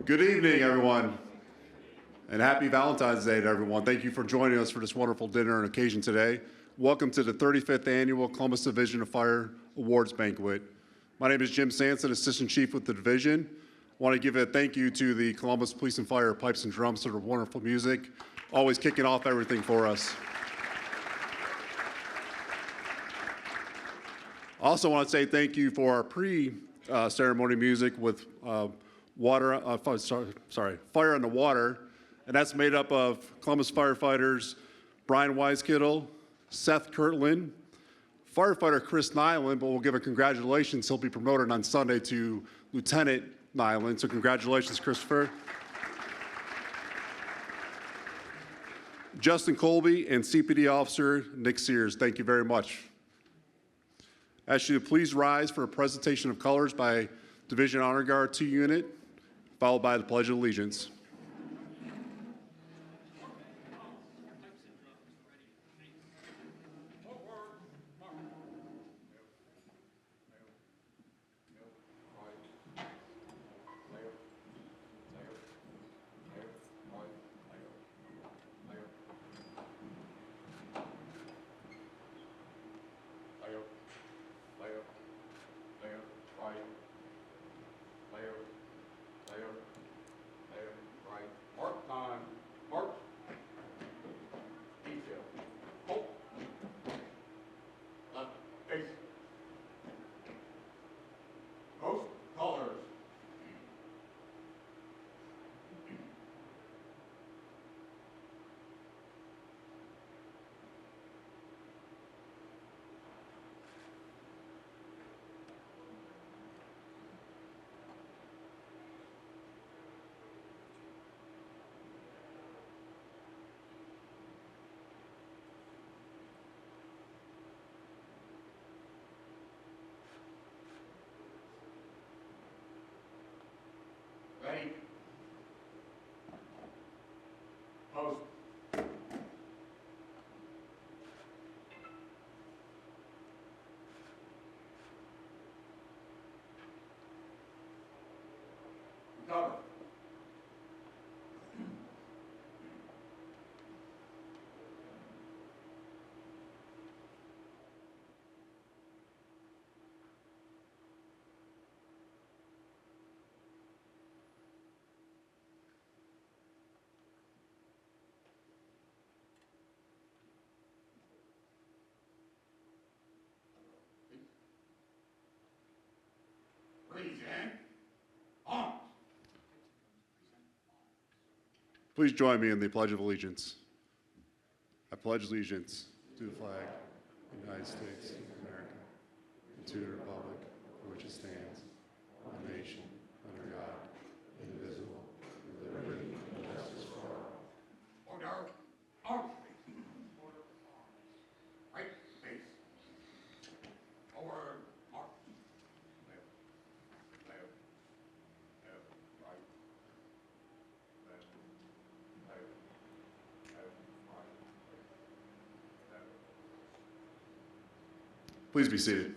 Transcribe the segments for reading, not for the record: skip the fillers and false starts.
Good evening, everyone, and happy Valentine's Day to everyone. Thank you for joining us for this wonderful dinner and occasion today. Welcome to the 35th Annual Columbus Division of Fire Awards Banquet. My name is Jim Sanson, Assistant Chief with the Division. I want to give a thank you to the Columbus Police and Fire Pipes and Drums for their wonderful music, always kicking off everything for us. I also want to say thank you for our pre-ceremony music with Fire on the Water, and that's made up of Columbus firefighters Brian Weiskittle, Seth Kirtland, firefighter Chris Nyland, but we'll give a congratulations. He'll be promoted on Sunday to Lieutenant Nyland, so congratulations, Christopher. Justin Colby and CPD Officer Nick Sears, thank you very much. Ask you to please rise for a presentation of colors by Division Honor Guard 2 Unit, followed by the Pledge of Allegiance. Ready? Post. Cover. Please join me in the Pledge of Allegiance. I pledge allegiance to the flag of the United States of America and to the republic for which it stands, one nation, under God, indivisible, with liberty and justice for all. Order. Out. Right face. Forward. March. Left. Left. Left. Right. Left. Left. Left. Right. Left. Please be seated.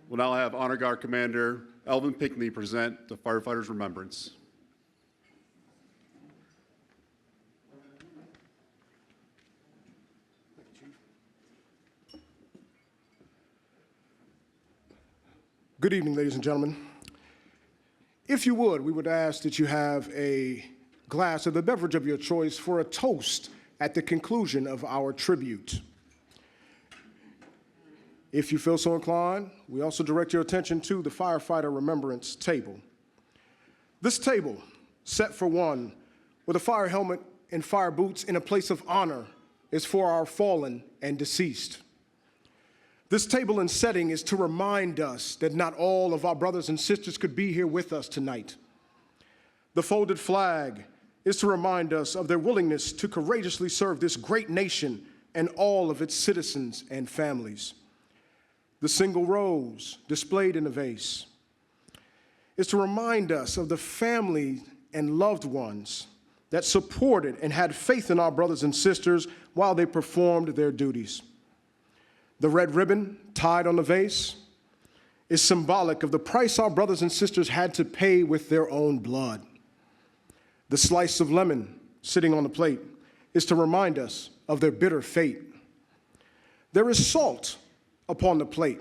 We'll now have Honor Guard Commander Elvin Pinckney present the Firefighters' Remembrance. Good evening, ladies and gentlemen. If you would, we would ask that you have a glass of the beverage of your choice for a toast at the conclusion of our tribute. If you feel so inclined, we also direct your attention to the Firefighter Remembrance Table. This table, set for one, with a fire helmet and fire boots in a place of honor, is for our fallen and deceased. This table and setting is to remind us that not all of our brothers and sisters could be here with us tonight. The folded flag is to remind us of their willingness to courageously serve this great nation and all of its citizens and families. The single rose displayed in the vase is to remind us of the family and loved ones that supported and had faith in our brothers and sisters while they performed their duties. The red ribbon tied on the vase is symbolic of the price our brothers and sisters had to pay with their own blood. The slice of lemon sitting on the plate is to remind us of their bitter fate. There is salt upon the plate,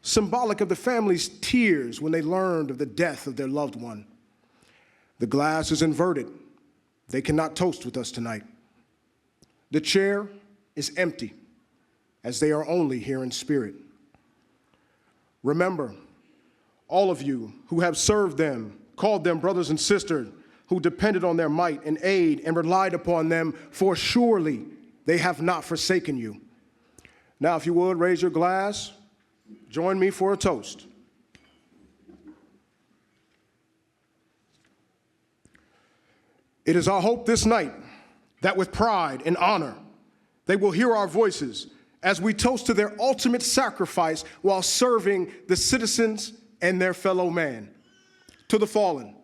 symbolic of the family's tears when they learned of the death of their loved one. The glass is inverted. They cannot toast with us tonight. The chair is empty, as they are only here in spirit. Remember, all of you who have served them, called them brothers and sisters, who depended on their might and aid and relied upon them, for surely they have not forsaken you. Now, if you would, raise your glass. Join me for a toast. It is our hope this night that with pride and honor, they will hear our voices as we toast to their ultimate sacrifice while serving the citizens and their fellow man. To the fallen.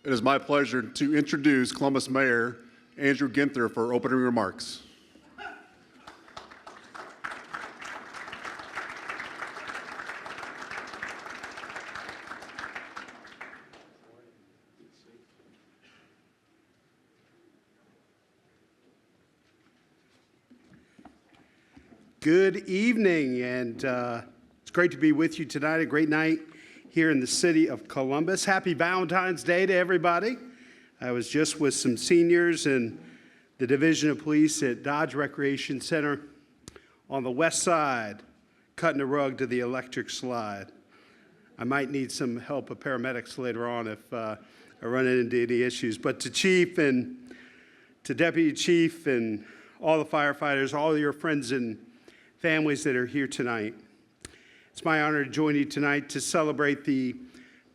It is my pleasure to introduce Columbus Mayor Andrew Ginther for opening remarks. Good evening, and it's great to be with you tonight. A great night here in the city of Columbus. Happy Valentine's Day to everybody. I was just with some seniors in the Division of Police at Dodge Recreation Center on the west side, cutting a rug to the electric slide. I might need some help of paramedics later on if I run into any issues. But to Chief and to Deputy Chief and all the firefighters, all your friends and families that are here tonight, it's my honor to join you tonight to celebrate the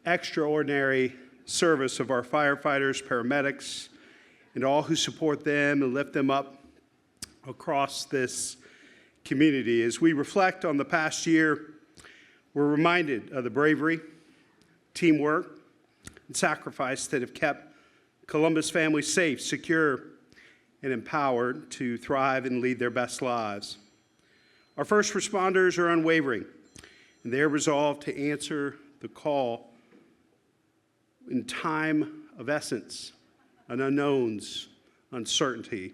extraordinary service of our firefighters, paramedics, and all who support them and lift them up across this community. As we reflect on the past year, we're reminded of the bravery, teamwork, and sacrifice that have kept Columbus families safe, secure, and empowered to thrive and lead their best lives. Our first responders are unwavering, and they are resolved to answer the call in time of essence, and unknowns, uncertainty.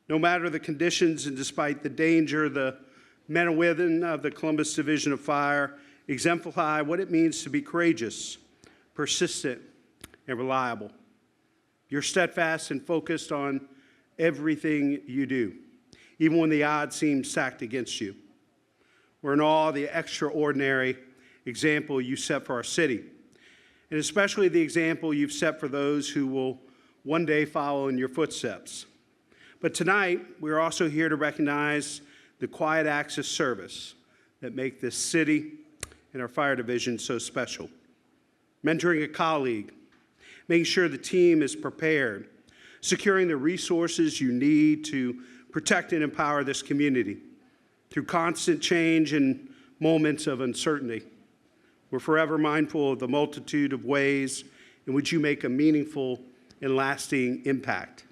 No matter the conditions and despite the danger, the Men and women of the Columbus Division of Fire exemplify what it means to be courageous, persistent, and reliable. You're steadfast and focused on everything you do, even when the odds seem stacked against you. We're in awe of the extraordinary example you set for our city, and especially the example you've set for those who will one day follow in your footsteps. But tonight, we're also here to recognize the quiet acts of service that make this city and our fire division so special. Mentoring a colleague, making sure the team is prepared, securing the resources you need to protect and empower this community. Through constant change and moments of uncertainty, we're forever mindful of the multitude of ways in which you make a meaningful and lasting impact.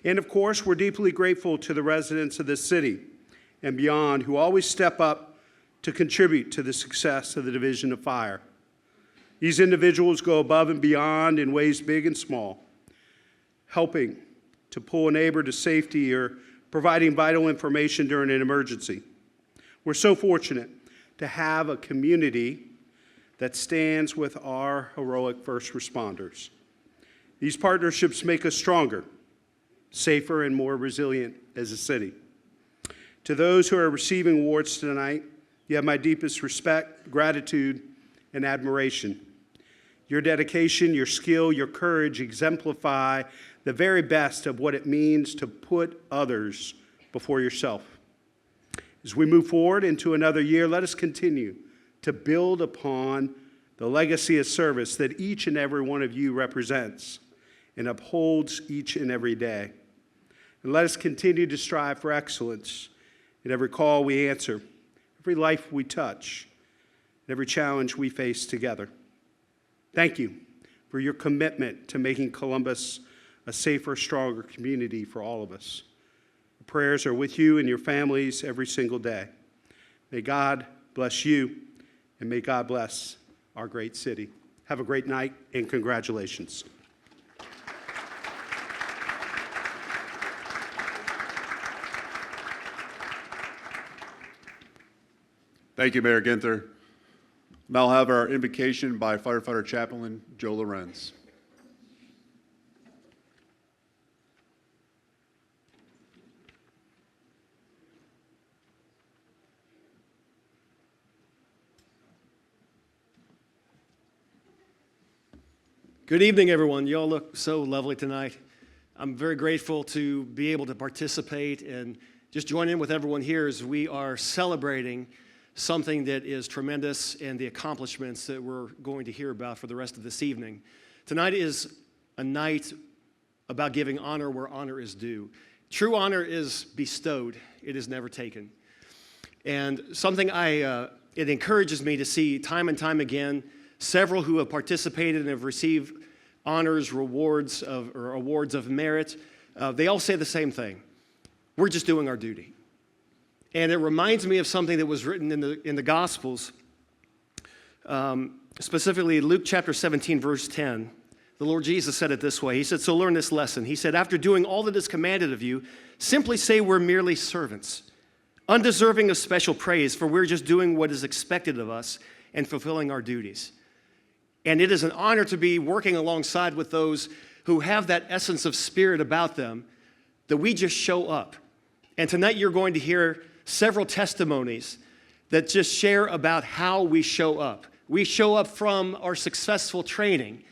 And of course, we're deeply grateful to the residents of this city and beyond who always step up to contribute to the success of the Division of Fire. These individuals go above and beyond in ways big and small, helping to pull a neighbor to safety or providing vital information during an emergency. We're so fortunate to have a community that stands with our heroic first responders. These partnerships make us stronger, safer, and more resilient as a city. To those who are receiving awards tonight, you have my deepest respect, gratitude, and admiration. Your dedication, your skill, your courage exemplify the very best of what it means to put others before yourself. As we move forward into another year, let us continue to build upon the legacy of service that each and every one of you represents and upholds each and every day. And let us continue to strive for excellence in every call we answer, every life we touch, and every challenge we face together. Thank you for your commitment to making Columbus a safer, stronger community for all of us. Our prayers are with you and your families every single day. May God bless you, and may God bless our great city. Have a great night, and congratulations. Thank you, Mayor Ginther. Now I'll have our invocation by Firefighter Chaplain Joe Lorenz. Good evening, everyone. You all look so lovely tonight. I'm very grateful to be able to participate and just join in with everyone here as we are celebrating something that is tremendous and the accomplishments that we're going to hear about for the rest of this evening. Tonight is a night about giving honor where honor is due. True honor is bestowed, it is never taken. And something it encourages me to see time and time again, several who have participated and have received honors, rewards, or awards of merit, they all say the same thing. We're just doing our duty. And it reminds me of something that was written in the Gospels, specifically Luke chapter 17, verse 10. The Lord Jesus said it this way. He said, so learn this lesson. He said, after doing all that is commanded of you, simply say we're merely servants, undeserving of special praise, for we're just doing what is expected of us and fulfilling our duties. And it is an honor to be working alongside with those who have that essence of spirit about them, that we just show up. And tonight you're going to hear several testimonies that just share about how we show up. We show up from our successful training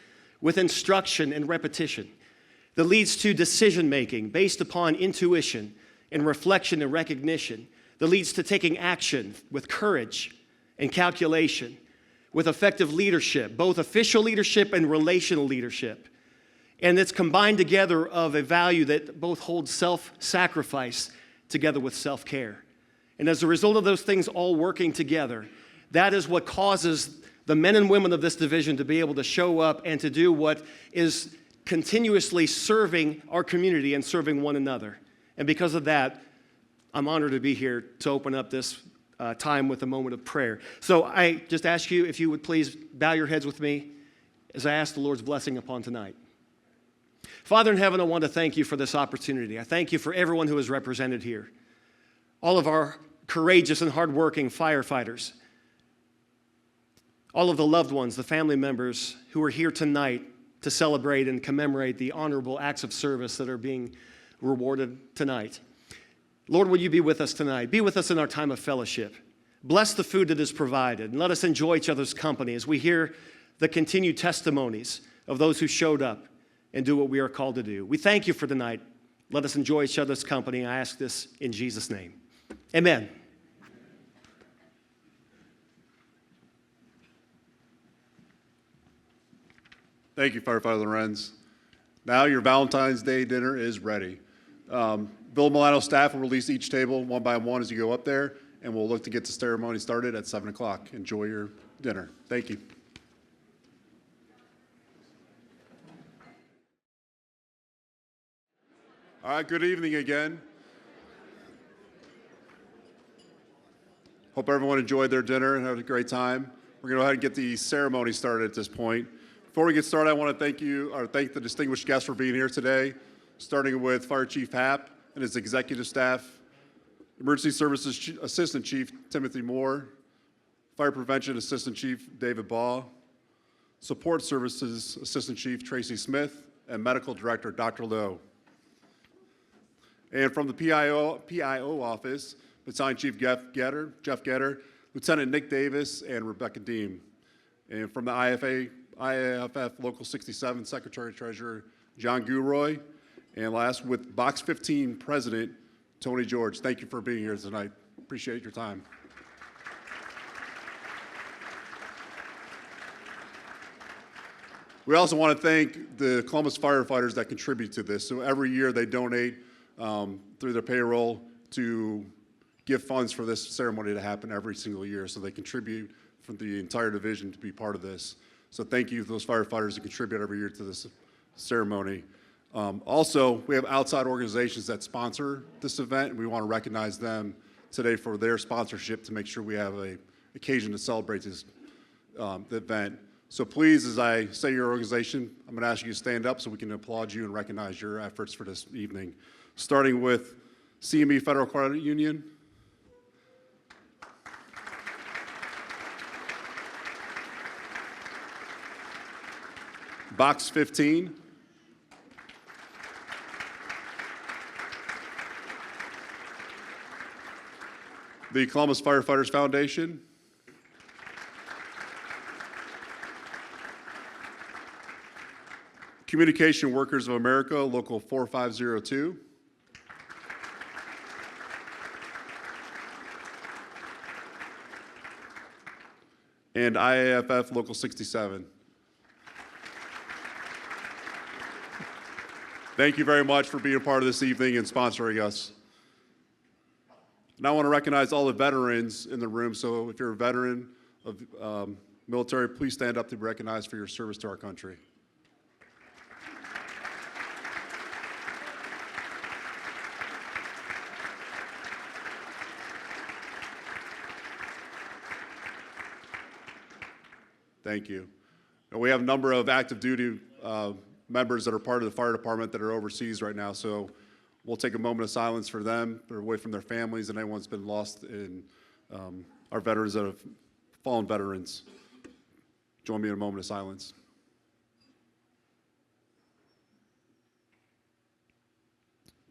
with instruction and repetition that leads to decision-making based upon intuition and reflection and recognition, that leads to taking action with courage and calculation, with effective leadership, both official leadership and relational leadership. And it's combined together of a value that both holds self-sacrifice together with self-care. And as a result of those things all working together, that is what causes the men and women of this division to be able to show up and to do what is continuously serving our community and serving one another. And because of that, I'm honored to be here to open up this time with a moment of prayer. So I just ask you if you would please bow your heads with me as I ask the Lord's blessing upon tonight. Father in heaven, I want to thank you for this opportunity. I thank you for everyone who is represented here. All of our courageous and hardworking firefighters, all of the loved ones, the family members who are here tonight to celebrate and commemorate the honorable acts of service that are being rewarded tonight. Lord, will you be with us tonight? Be with us in our time of fellowship. Bless the food that is provided, and let us enjoy each other's company as we hear the continued testimonies of those who showed up and do what we are called to do. We thank you for tonight. Let us enjoy each other's company. I ask this in Jesus' name. Amen. Thank you, Firefighter Lorenz. Now your Valentine's Day dinner is ready. Bill Milano staff will release each table one by one as you go up there, and we'll look to get the ceremony started at 7 o'clock. Enjoy your dinner. Thank you. All right, good evening again. Hope everyone enjoyed their dinner and had a great time. We're going to go ahead and get the ceremony started at this point. Before we get started, I want to thank the distinguished guests for being here today, starting with Fire Chief Happ and his executive staff, Emergency Services Assistant Chief Timothy Moore, Fire Prevention Assistant Chief David Baugh, Support Services Assistant Chief Tracy Smith, and Medical Director Dr. Lowe. And from the PIO office, Battalion Chief Jeff Getter, Lieutenant Nick Davis, and Rebecca Deem. And from the IAFF Local 67 Secretary Treasurer John Guroy. And last, with Box 15 President Tony George. Thank you for being here tonight. Appreciate your time. We also want to thank the Columbus firefighters that contribute to this. So every year they donate through their payroll to give funds for this ceremony to happen every single year. So they contribute from the entire division to be part of this. So thank you to those firefighters that contribute every year to this ceremony. Also, we have outside organizations that sponsor this event, and we want to recognize them today for their sponsorship to make sure we have an occasion to celebrate this the event. So please, as I say your organization, I'm going to ask you to stand up so we can applaud you and recognize your efforts for this evening. Starting with CME Federal Credit Union. Box 15. The Columbus Firefighters Foundation. Communication Workers of America, Local 4502. And IAFF Local 67. Thank you very much for being a part of this evening and sponsoring us. And I want to recognize all the veterans in the room. So if you're a veteran of military, please stand up to be recognized for your service to our country. Thank you. And we have a number of active duty members that are part of the fire department that are overseas right now. So we'll take a moment of silence for them. They're away from their families and anyone that's been lost in our veterans that have fallen veterans. Join me in a moment of silence.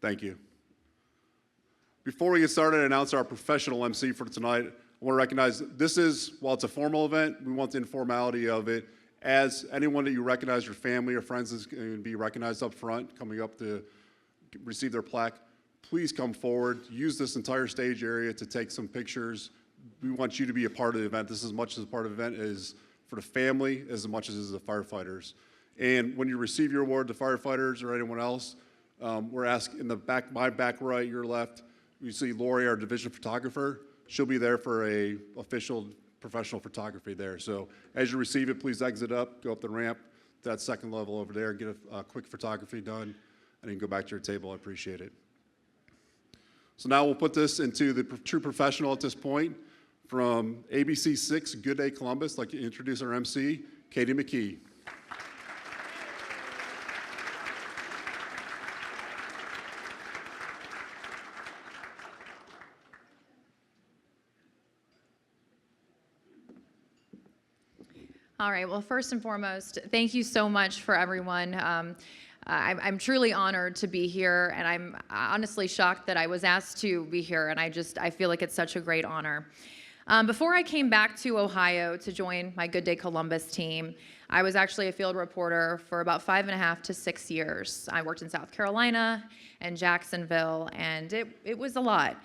Thank you. Before we get started and announce our professional MC for tonight, I want to recognize this is, while it's a formal event, we want the informality of it. As anyone that you recognize, your family or friends is going to be recognized up front, coming up to receive their plaque. Please come forward. Use this entire stage area to take some pictures. We want you to be a part of the event. This is as much as a part of the event is for the family as much as it is the firefighters. And when you receive your award, the firefighters or anyone else, we're asking in the back, my back right, your left, you see Lori, our division photographer. She'll be there for a official professional photography there. So as you receive it, please exit up, go up the ramp to that second level over there, get a quick photography done, and then go back to your table. I appreciate it. So now we'll put this into the true professional at this point. From ABC 6, Good Day Columbus, I'd like to introduce our MC, Katie McKee. All right, well, first and foremost, thank you so much for everyone. I'm truly honored to be here, and I'm honestly shocked that I was asked to be here, and I feel like it's such a great honor. Before I came back to Ohio to join my Good Day Columbus team, I was actually a field reporter for about 5.5 to 6 years. I worked in South Carolina and Jacksonville, and it was a lot.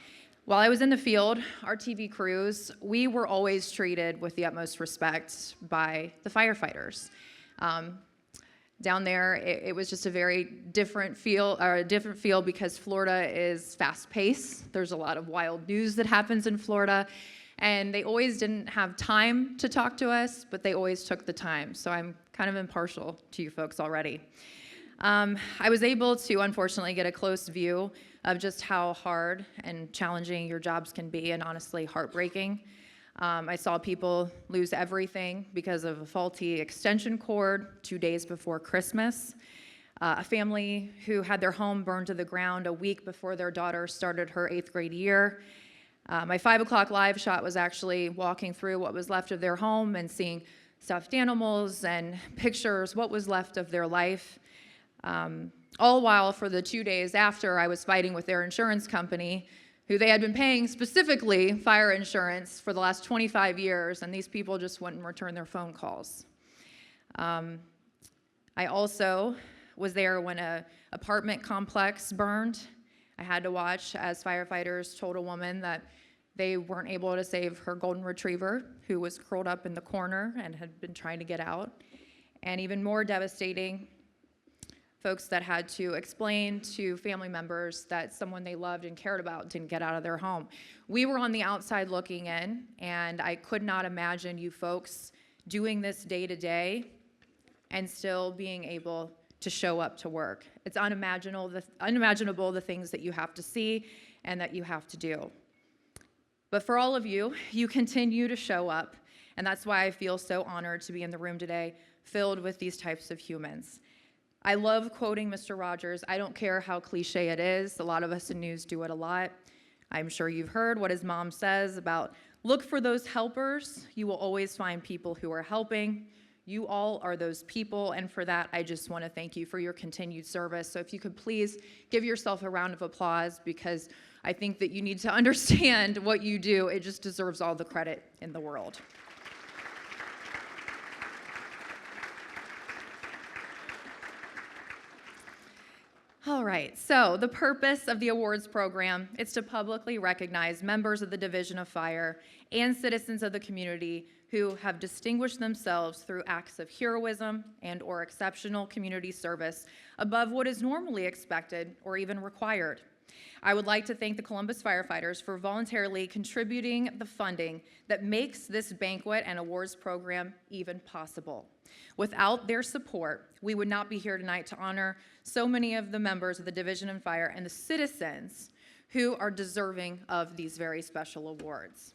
While I was in the field, our TV crews, we were always treated with the utmost respect by the firefighters. Down there, it was just a very different feel because Florida is fast-paced. There's a lot of wild news that happens in Florida, and they always didn't have time to talk to us, but they always took the time. So I'm kind of impartial to you folks already. I was able to, unfortunately, get a close view of just how hard and challenging your jobs can be, and honestly, heartbreaking. I saw people lose everything because of a faulty extension cord 2 days before Christmas. A family who had their home burned to the ground a week before their daughter started her 8th grade year. My 5 o'clock live shot was actually walking through what was left of their home and seeing stuffed animals and pictures, what was left of their life. All while for the 2 days after, I was fighting with their insurance company, who they had been paying specifically fire insurance for the last 25 years, and these people just wouldn't return their phone calls. I also was there when an apartment complex burned. I had to watch as firefighters told a woman that they weren't able to save her golden retriever, who was curled up in the corner and had been trying to get out. And even more devastating, folks that had to explain to family members that someone they loved and cared about didn't get out of their home. We were on the outside looking in, and I could not imagine you folks doing this day to day and still being able to show up to work. It's unimaginable the things that you have to see and that you have to do. But for all of you, you continue to show up, and that's why I feel so honored to be in the room today, filled with these types of humans. I love quoting Mr. Rogers. I don't care how cliche it is. A lot of us in news do it a lot. I'm sure you've heard what his mom says about look for those helpers. You will always find people who are helping. You all are those people, and for that, I just want to thank you for your continued service. So if you could please give yourself a round of applause, because I think that you need to understand what you do. It just deserves all the credit in the world. All right, so the purpose of the awards program is to publicly recognize members of the Division of Fire and citizens of the community who have distinguished themselves through acts of heroism and/or exceptional community service above what is normally expected or even required. I would like to thank the Columbus firefighters for voluntarily contributing the funding that makes this banquet and awards program even possible. Without their support, we would not be here tonight to honor so many of the members of the Division of Fire and the citizens who are deserving of these very special awards.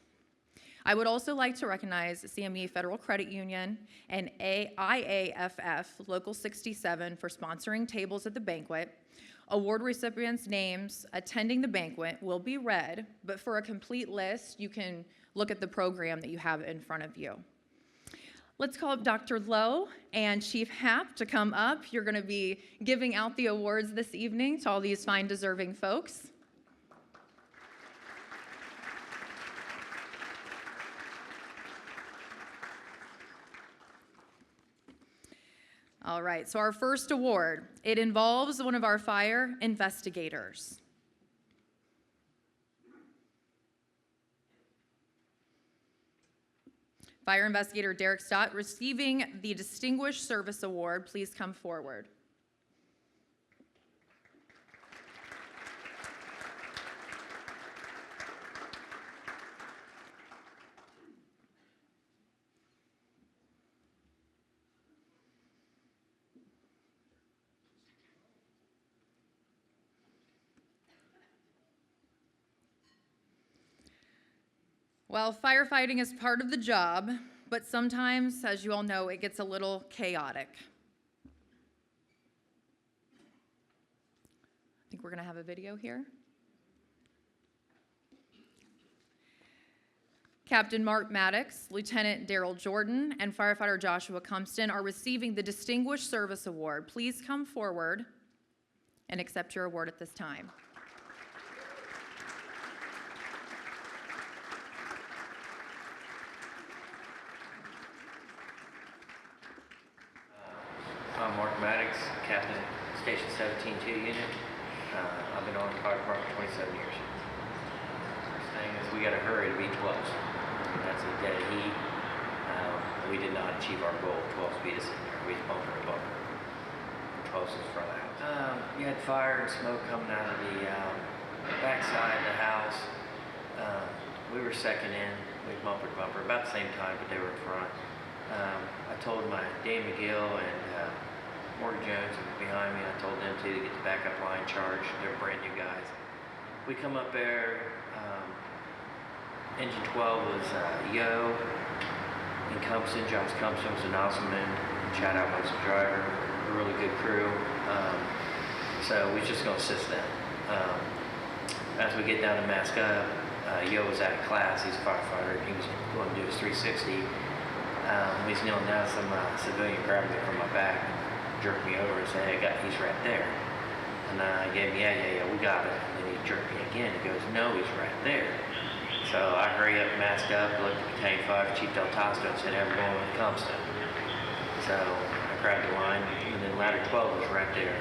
I would also like to recognize CME Federal Credit Union and IAFF Local 67 for sponsoring tables at the banquet. Award recipients' names attending the banquet will be read, but for a complete list, you can look at the program that you have in front of you. Let's call up Dr. Lowe and Chief Happ to come up. You're going to be giving out the awards this evening to all these fine, deserving folks. All right, so our first award, it involves one of our fire investigators. Fire Investigator Derek Stott receiving the Distinguished Service Award. Please come forward. Well, firefighting is part of the job, but sometimes, as you all know, it gets a little chaotic. I think we're going to have a video here. Captain Mark Maddox, Lieutenant Daryl Jordan, and Firefighter Joshua Cumpston are receiving the Distinguished Service Award. Please come forward and accept your award at this time. I'm Mark Maddox, Captain, Station 17-2 Unit. I've been on the fire department for 27 years. First thing is we got to hurry to beat 12s. That's a dead heat. We did not achieve our goal. 12s beat us in there. We was bumper to bumper. 12s was front of the house. You had fire and smoke coming out of the backside of the house. We were second in. We was bumper to bumper about the same time, but they were in front. I told Dan McGill and Morgan Jones who was behind me, I told them to get the backup line charged. They're brand new guys. We come up there, engine 12 was Yo and Cumpson. Josh Cumpson was an awesome man. Shout out was the driver. A really good crew. So we was just gonna assist them. As we get down to mask up, Yo was out of class. He's a firefighter. He was going to do his 360. He's kneeling down. Some civilian grabbed me from my back, jerked me over, and said, "Hey, he's right there." And I gave him, yeah, we got it. And then he jerked me again. He goes, "No, he's right there." So I hurry up, masked up, looked at Battalion 5, Chief Del Tosto, and said, "Hey, we're going with Cumpston." So I grabbed the line, and then ladder 12 was right there.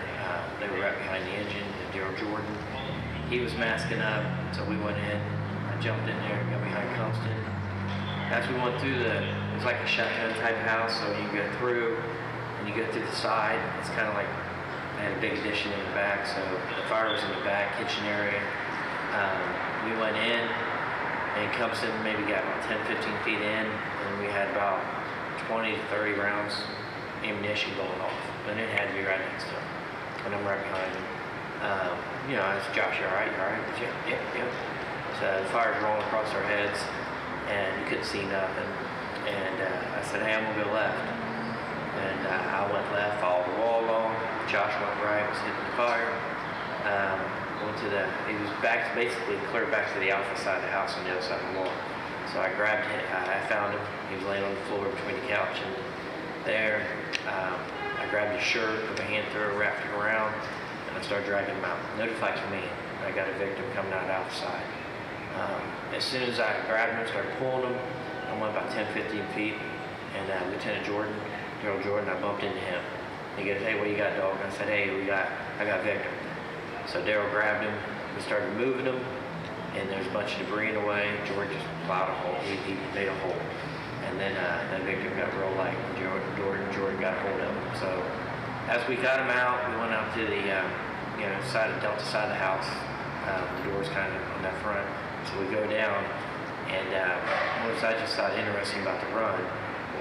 They were right behind the engine. And Daryl Jordan, he was masking up, so we went in. I jumped in there, got behind Cumpston. As we went through it was like a shotgun type house, so you go through, and you go through the side. It's kind of like, they had a big addition in the back, so the fire was in the back, kitchen area. We went in, and Cumpston maybe got about 10, 15 feet in, and we had about 20 to 30 rounds ammunition going off, and it had to be right next to him, and I'm right behind him. I said, "Josh, you all right? You all right?" Yep. So the fire's rolling across our heads, and you couldn't see nothing. And I said, "Hey, I'm gonna go left." And I went left, followed the wall along. Josh went right, was hitting the fire. He was back, basically clear back to the alpha side of the house on the other side of the wall. So I grabbed him, I found him. He was laying on the floor between the couch and there. I grabbed his shirt, put my hand through it, wrapped it around, and I started dragging him out. Notified command. I got a victim coming out of alpha side. As soon as I grabbed him, started pulling him, I went about 10, 15 feet, and Lieutenant Jordan, Daryl Jordan, I bumped into him. He goes, "Hey, what you got, dog?" And I said, "Hey, I got victim." So Daryl grabbed him, we started moving him, and there's a bunch of debris in the way. Jordan just plowed a hole, he made a hole. And then that victim got real light, and Jordan got a hold of him. So as we got him out, we went out to the Delta side of the house. The door's kind of on that front. So we go down, and what I just thought interesting about the run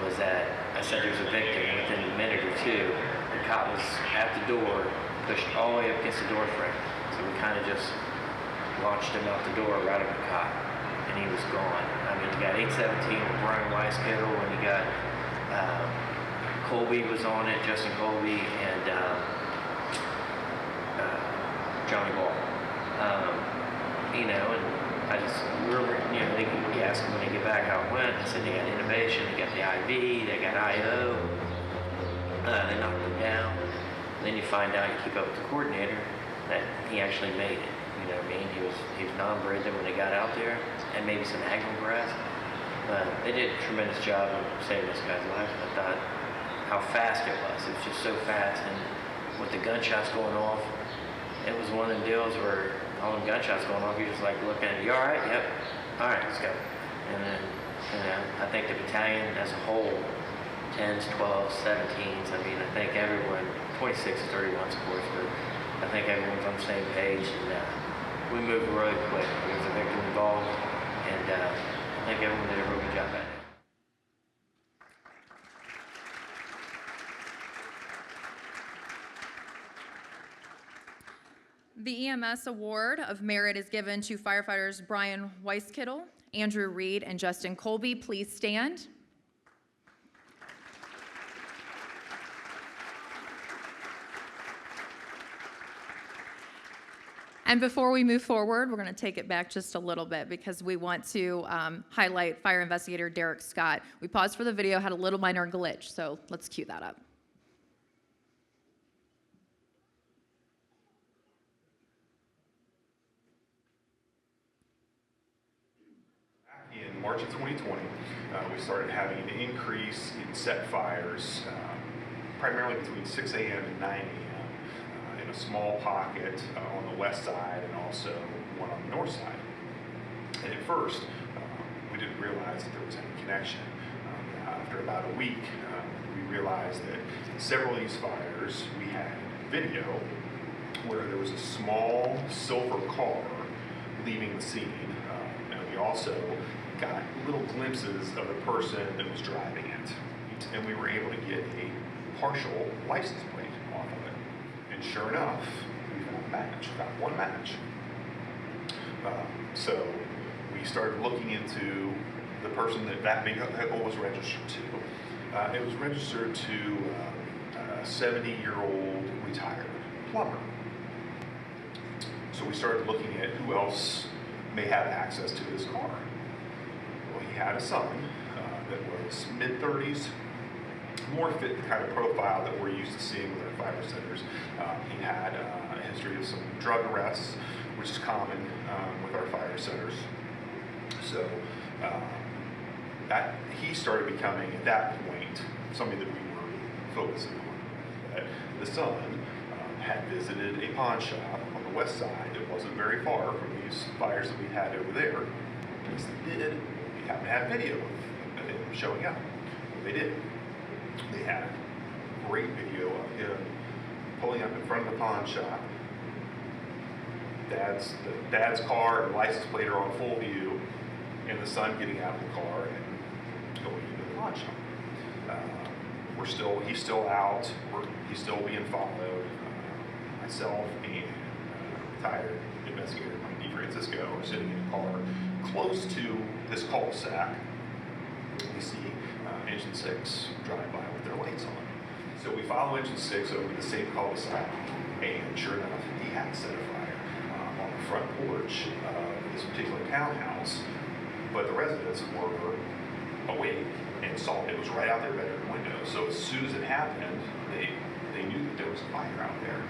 was that I said there's a victim. Within a minute or two, the cop was at the door, pushed all the way up against the door frame. So we kind of just launched him out the door right at the cop, and he was gone. I mean, you got 817 with Brian Weiskittle, and you got Colby was on it, Justin Colby, and Johnny Ball. And they asked them when they get back how it went. I said they got innovation, they got the IV, they got IO. They knocked him down. Then you find out, you keep up with the coordinator, that he actually made it. You know what I mean? He was non-breathing when they got out there, and maybe some ankle breath. But they did a tremendous job of saving this guy's life. I thought how fast it was. It was just so fast, and with the gunshots going off, it was one of them deals where all them gunshots going off, you're just like looking at it, "You all right?" "Yep." "All right, let's go." And then, I think the battalion as a whole, 10s, 12s, 17s, I mean, I think everyone, 26 and 31s, of course, but I think everyone's on the same page, and we moved really quick. There was a victim involved, and I think everyone did a really good job at it. The EMS Award of Merit is given to firefighters Brian Weiskittle, Andrew Reed, and Justin Colby. Please stand. And before we move forward, we're going to take it back just a little bit because we want to highlight fire investigator Derek Scott. We paused for the video, had a little minor glitch, so let's cue that up. In March of 2020, we started having an increase in set fires, primarily between 6 a.m. and 9 a.m. In a small pocket on the west side and also one on the north side. And at first, we didn't realize that there was any connection. After about a week, we realized that several of these fires, we had video where there was a small silver car leaving the scene. And we also got little glimpses of the person that was driving it. And we were able to get a partial license plate off of it. And sure enough, we found a match, found one match. So we started looking into the person that vehicle was registered to. It was registered to a 70-year-old retired plumber. So we started looking at who else may have access to his car. Well, he had a son that was mid-30s, more fit the kind of profile that we're used to seeing with our fire centers. He had a history of some drug arrests, which is common with our fire centers. So that he started becoming, at that point, something that we were focusing on. The son had visited a pawn shop on the west side that wasn't very far from these fires that we had over there. Yes, they did. We happened to have video of him showing up. They did. They had a great video of him pulling up in front of the pawn shop. Dad's car and license plate are on full view, and the son getting out of the car and going into the pawn shop. He's still out. He's still being followed. Myself and retired investigator Mike DeFrancisco are sitting in a car close to this cul-de-sac. We see engine 6 drive by with their lights on. So we follow engine 6 over the same cul-de-sac, and sure enough, he had set a fire on the front porch of this particular townhouse. But the residents were awake and saw it was right out their bedroom window. So as soon as it happened, they knew that there was a fire out there.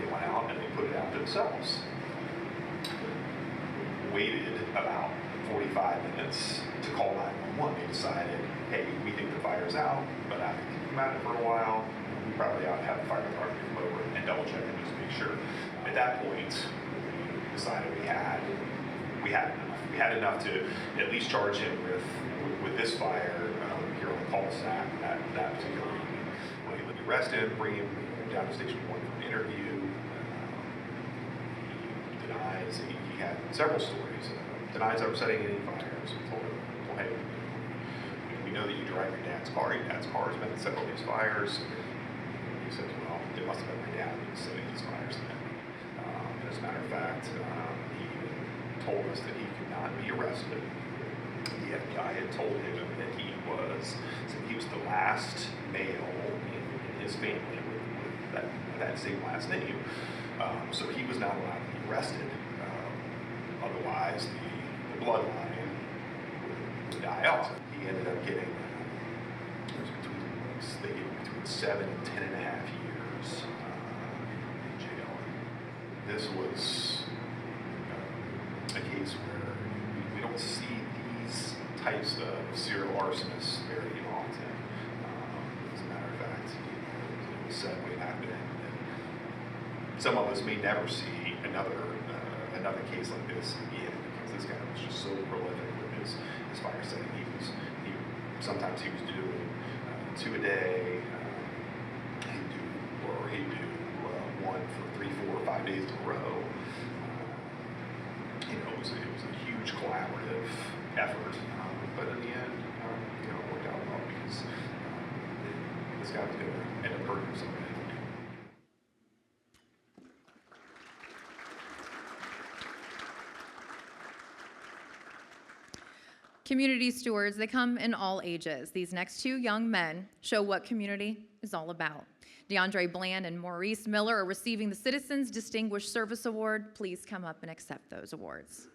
They went out and they put it out themselves. Waited about 45 minutes to call 911. They decided, hey, we think the fire's out, but after thinking about it for a while, we probably ought to have the fire department come over and double check and just make sure. At that point, we decided we had enough. We had enough to at least charge him with this fire here on the cul-de-sac that particular evening. We arrest him, bring him down to Station 1 for an interview. He denies, he had several stories. Denies ever setting any fires. We told him, well, hey, we know that you drive your dad's car. Your dad's car has been in several of these fires. He said, well, it must have been my dad who was setting these fires then. And as a matter of fact, he told us that he could not be arrested. The FBI had told him that he was the last male in his family with that same last name. So he was not allowed to be arrested. Otherwise, the bloodline would die off. He ended up getting, they gave him between 7 and 10 and a half years in jail. This was a case where we don't see these types of serial arsonists very often. As a matter of fact, it was said way back then that some of us may never see another case like this again, because this guy was just so prolific with his fire setting. Sometimes he was doing 2 a day. He'd do one for 3, 4, 5 days in a row. It was a huge collaborative effort, but in the end, it worked out well because this guy was going to end up hurting somebody. Community stewards, they come in all ages. These next 2 young men show what community is all about. DeAndre Bland and Maurice Miller are receiving the Citizens Distinguished Service Award. Please come up and accept those awards.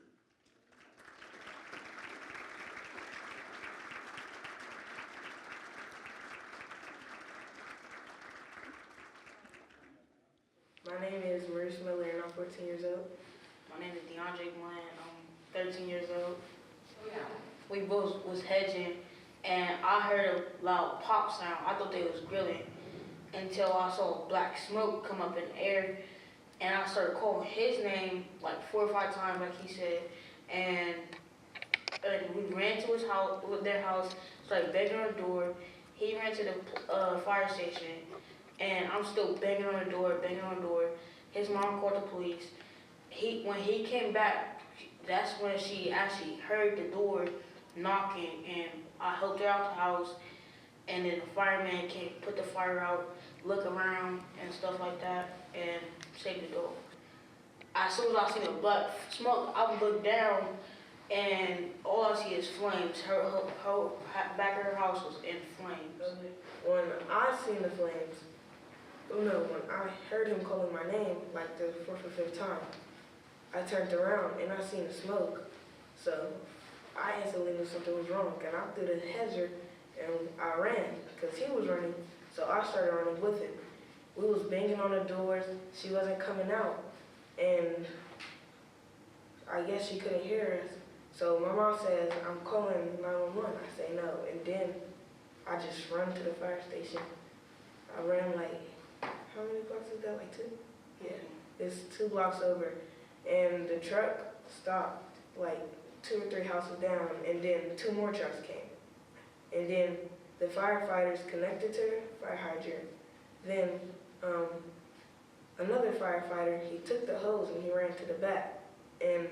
My name is Maurice Miller and I'm 14 years old. My name is DeAndre Bland. I'm 13 years old. We both was hedging and I heard a loud pop sound. I thought they was grilling until I saw black smoke come up in the air and I started calling his name like 4 or 5 times like he said, and we ran to his house, their house, started banging on the door. He ran to the fire station and I'm still banging on the door. His mom called the police. When he came back, that's when she actually heard the door knocking, and I helped her out the house, and then the fireman came, put the fire out, look around and stuff like that, and saved the dog. As soon as I seen the black smoke, I would look down, and all I see is flames. Her back of her house was in flames. When I seen the flames, when I heard him calling my name like the 4th or 5th time, I turned around and I seen the smoke. So I instantly knew something was wrong, and I threw the hedger and I ran because he was running. So I started running with him. We was banging on the doors. She wasn't coming out, and I guess she couldn't hear us. So my mom says, "I'm calling 911." I say no, and then I just run to the fire station. I ran like, how many blocks is that, like 2? Yeah, it's 2 blocks over. And the truck stopped like 2 or 3 houses down, and then 2 more trucks came. And then the firefighters connected to the fire hydrant. Then another firefighter, he took the hose and he ran to the back. And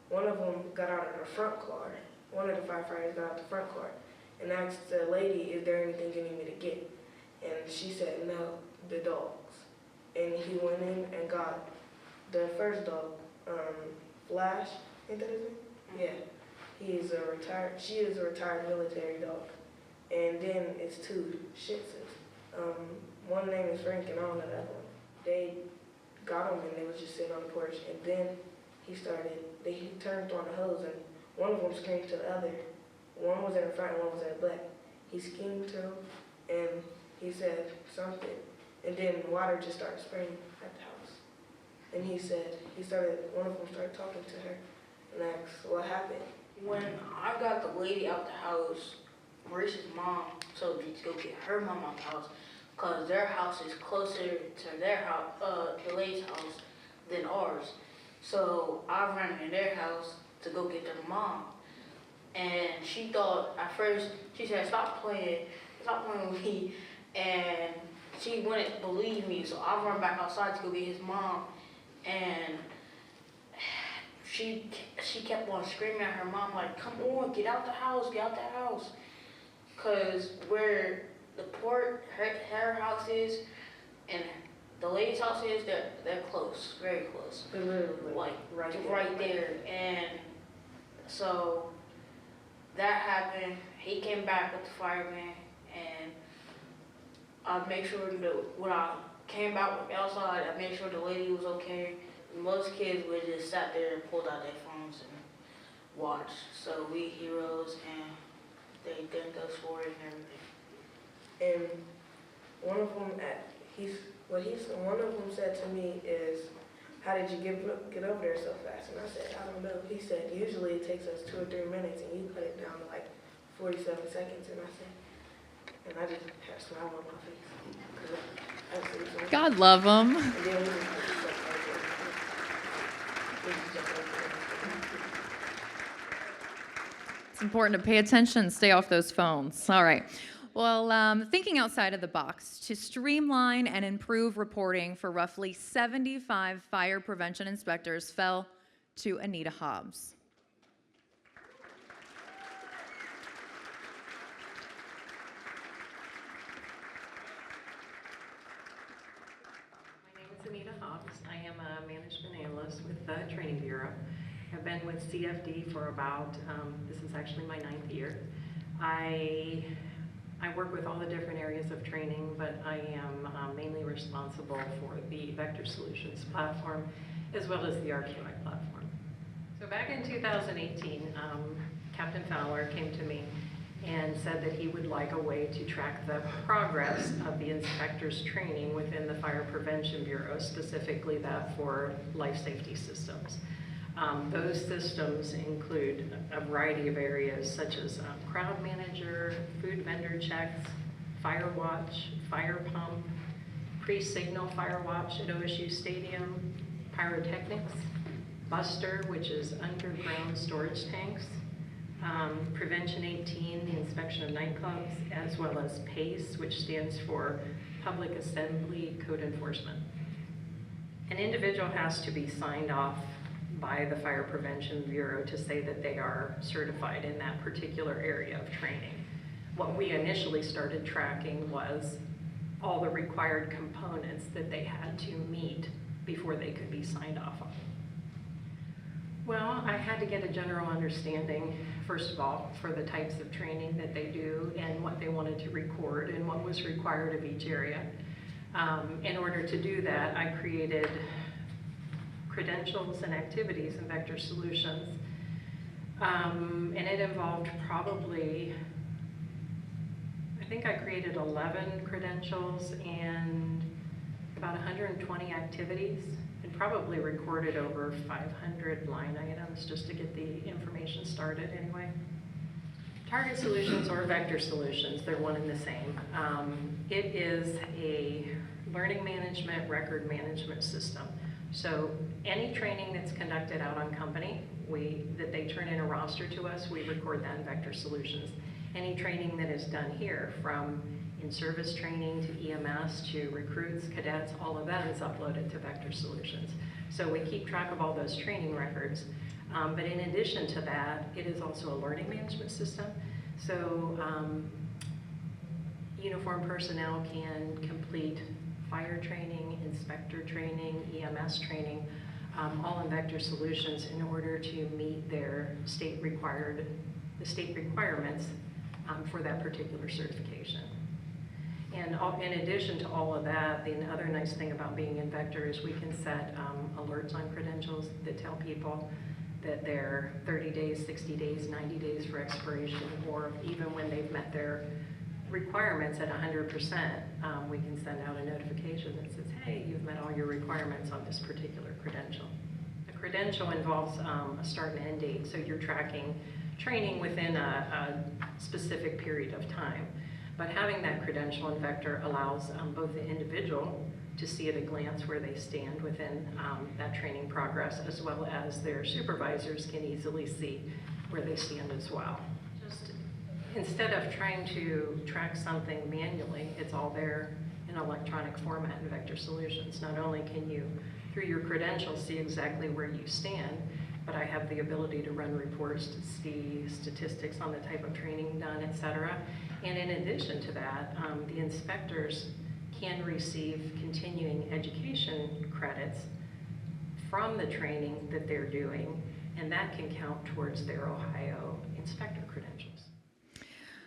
one of them got out of the front car. One of the firefighters got out the front car and asked the lady, "Is there anything you need me to get?" And she said, "No, the dogs." And he went in and got the first dog, Flash, ain't that his name? Yeah. She is a retired military dog. And then it's 2 Shih Tzus. One name is Frank and I don't know the other one. They got him and they was just sitting on the porch, and then he turned on the hose, and one of them screamed to the other. One was in the front and one was in the back. He screamed to him and he said something, and then water just started spraying at the house. And one of them started talking to her and asked, "What happened?" When I got the lady out the house, Maurice's mom told me to go get her mom out the house because their house is closer to their house, the lady's house, than ours. So I ran in their house to go get their mom. And she thought, at first, she said, stop playing with me. And she wouldn't believe me, so I run back outside to go get his mom. And she kept on screaming at her mom, like, "Come on, get out the house, get out the house." Because where the port, her house is, and the lady's house is, they're close, very close. They're literally Like, right there. And so that happened. He came back with the fireman, and I made sure when I came out outside, I made sure the lady was okay. Most kids would just sat there and pulled out their phones and watched. So we heroes, and they thanked us for it and everything. And one of them said to me is, "How did you get over there so fast?" And I said, "I don't know." He said, "Usually it takes us 2 or 3 minutes, and you cut it down to like 47 seconds." And I just had a smile on my face. 'Cause I see something. God love them. And then we just jumped right there. We just jumped right there. It's important to pay attention, stay off those phones. All right. Well, thinking outside of the box to streamline and improve reporting for roughly 75 fire prevention inspectors fell to Anita Hobbs. My name is Anita Hobbs. I am a management analyst with the Training Bureau. I've been with CFD for about, this is actually my 9th year. I I work with all the different areas of training, but I am mainly responsible for the Vector Solutions platform as well as the RQI platform. So back in 2018, Captain Fowler came to me and said that he would like a way to track the progress of the inspectors' training within the Fire Prevention Bureau, specifically that for life safety systems. Those systems include a variety of areas such as crowd manager, food vendor checks, fire watch, fire pump, pre-signal fire watch at OSU Stadium, pyrotechnics, Buster, which is underground storage tanks, Prevention 18, the inspection of nightclubs, as well as PACE, which stands for Public Assembly Code Enforcement. An individual has to be signed off by the Fire Prevention Bureau to say that they are certified in that particular area of training. What we initially started tracking was all the required components that they had to meet before they could be signed off on. Well, I had to get a general understanding, first of all, for the types of training that they do and what they wanted to record and what was required of each area. In order to do that, I created credentials and activities in Vector Solutions. And it involved probably, I think I created 11 credentials and about 120 activities, and probably recorded over 500 line items just to get the information started anyway. Target Solutions or Vector Solutions, they're one and the same. It is a learning management, record management system. So any training that's conducted out on company, that they turn in a roster to us, we record that in Vector Solutions. Any training that is done here, from in-service training to EMS to recruits, cadets, all of that is uploaded to Vector Solutions. So we keep track of all those training records. But in addition to that, it is also a learning management system. So uniformed personnel can complete fire training, inspector training, EMS training, all in Vector Solutions in order to meet their the state requirements for that particular certification. And in addition to all of that, the other nice thing about being in Vector is we can set alerts on credentials that tell people that they're 30 days, 60 days, 90 days for expiration, or even when they've met their requirements at 100%, we can send out a notification that says, hey, you've met all your requirements on this particular credential. A credential involves a start and end date, so you're tracking training within a specific period of time. But having that credential in Vector allows both the individual to see at a glance where they stand within that training progress, as well as their supervisors can easily see where they stand as well. Just instead of trying to track something manually, it's all there in electronic format in Vector Solutions. Not only can you, through your credentials, see exactly where you stand, but I have the ability to run reports to see statistics on the type of training done, et cetera. And in addition to that, the inspectors can receive continuing education credits from the training that they're doing, and that can count towards their Ohio inspector credentials.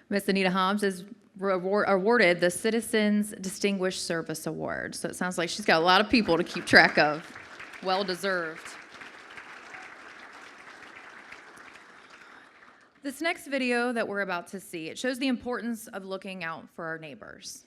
Miss Anita Hobbs is awarded the Citizens Distinguished Service Award. So it sounds like she's got a lot of people to keep track of. Well deserved. This next video that we're about to see, it shows the importance of looking out for our neighbors.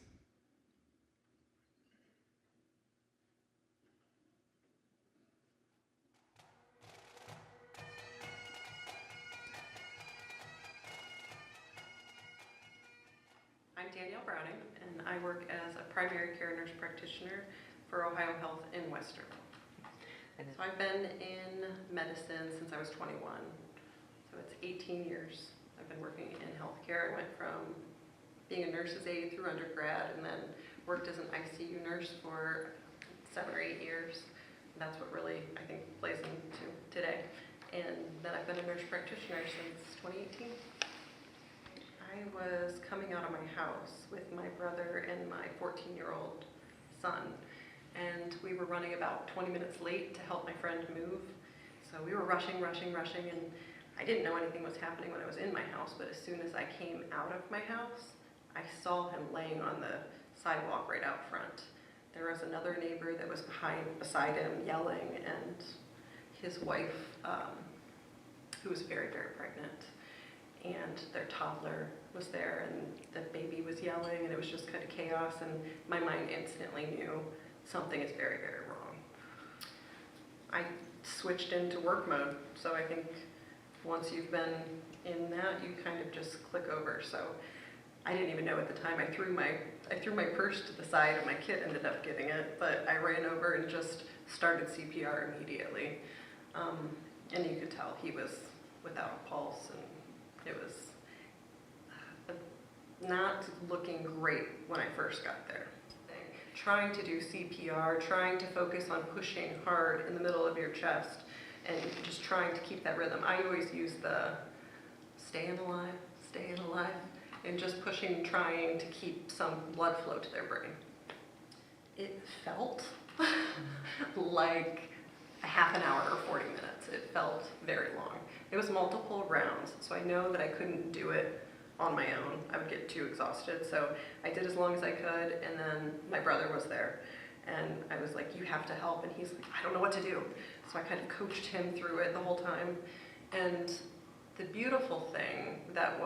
I'm Danielle Browning, and I work as a primary care nurse practitioner for Ohio Health in Western. So I've been in medicine since I was 21. So it's 18 years I've been working in healthcare. I went from being a nurse's aide through undergrad and then worked as an ICU nurse for 7 or 8 years. And that's what really, I think, plays into today. And then I've been a nurse practitioner since 2018. I was coming out of my house with my brother and my 14-year-old son. And we were running about 20 minutes late to help my friend move. So we were rushing, and I didn't know anything was happening when I was in my house, but as soon as I came out of my house, I saw him laying on the sidewalk right out front. There was another neighbor that was beside him yelling, and his wife, who was very, very pregnant, and their toddler was there, and the baby was yelling, and it was just kind of chaos, and my mind instantly knew something is very, very wrong. I switched into work mode, so I think once you've been in that, you kind of just click over. So I didn't even know at the time. I threw my purse to the side, and my kid ended up getting it, but I ran over and just started CPR immediately. And you could tell he was without a pulse, and it was not looking great when I first got there. Trying to do CPR, trying to focus on pushing hard in the middle of your chest, and just trying to keep that rhythm. I always use the staying alive, and just pushing, trying to keep some blood flow to their brain. It felt like a half an hour or 40 minutes. It felt very long. It was multiple rounds, so I know that I couldn't do it on my own. I would get too exhausted, so I did as long as I could, and then my brother was there, and I was like, you have to help, and he's like, I don't know what to do. So I kind of coached him through it the whole time, and the beautiful thing that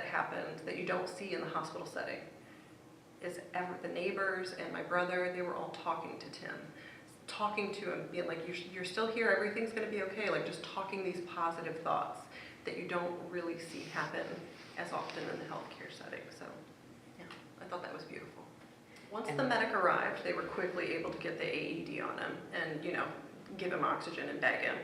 happened that you don't see in the hospital setting is the neighbors and my brother, they were all talking to Tim, talking to him, being like, you're still here, everything's gonna be okay, like just talking these positive thoughts that you don't really see happen as often in the healthcare setting. So yeah, I thought that was beautiful. Once the medic arrived, they were quickly able to get the AED on him and, you know, give him oxygen and bag him.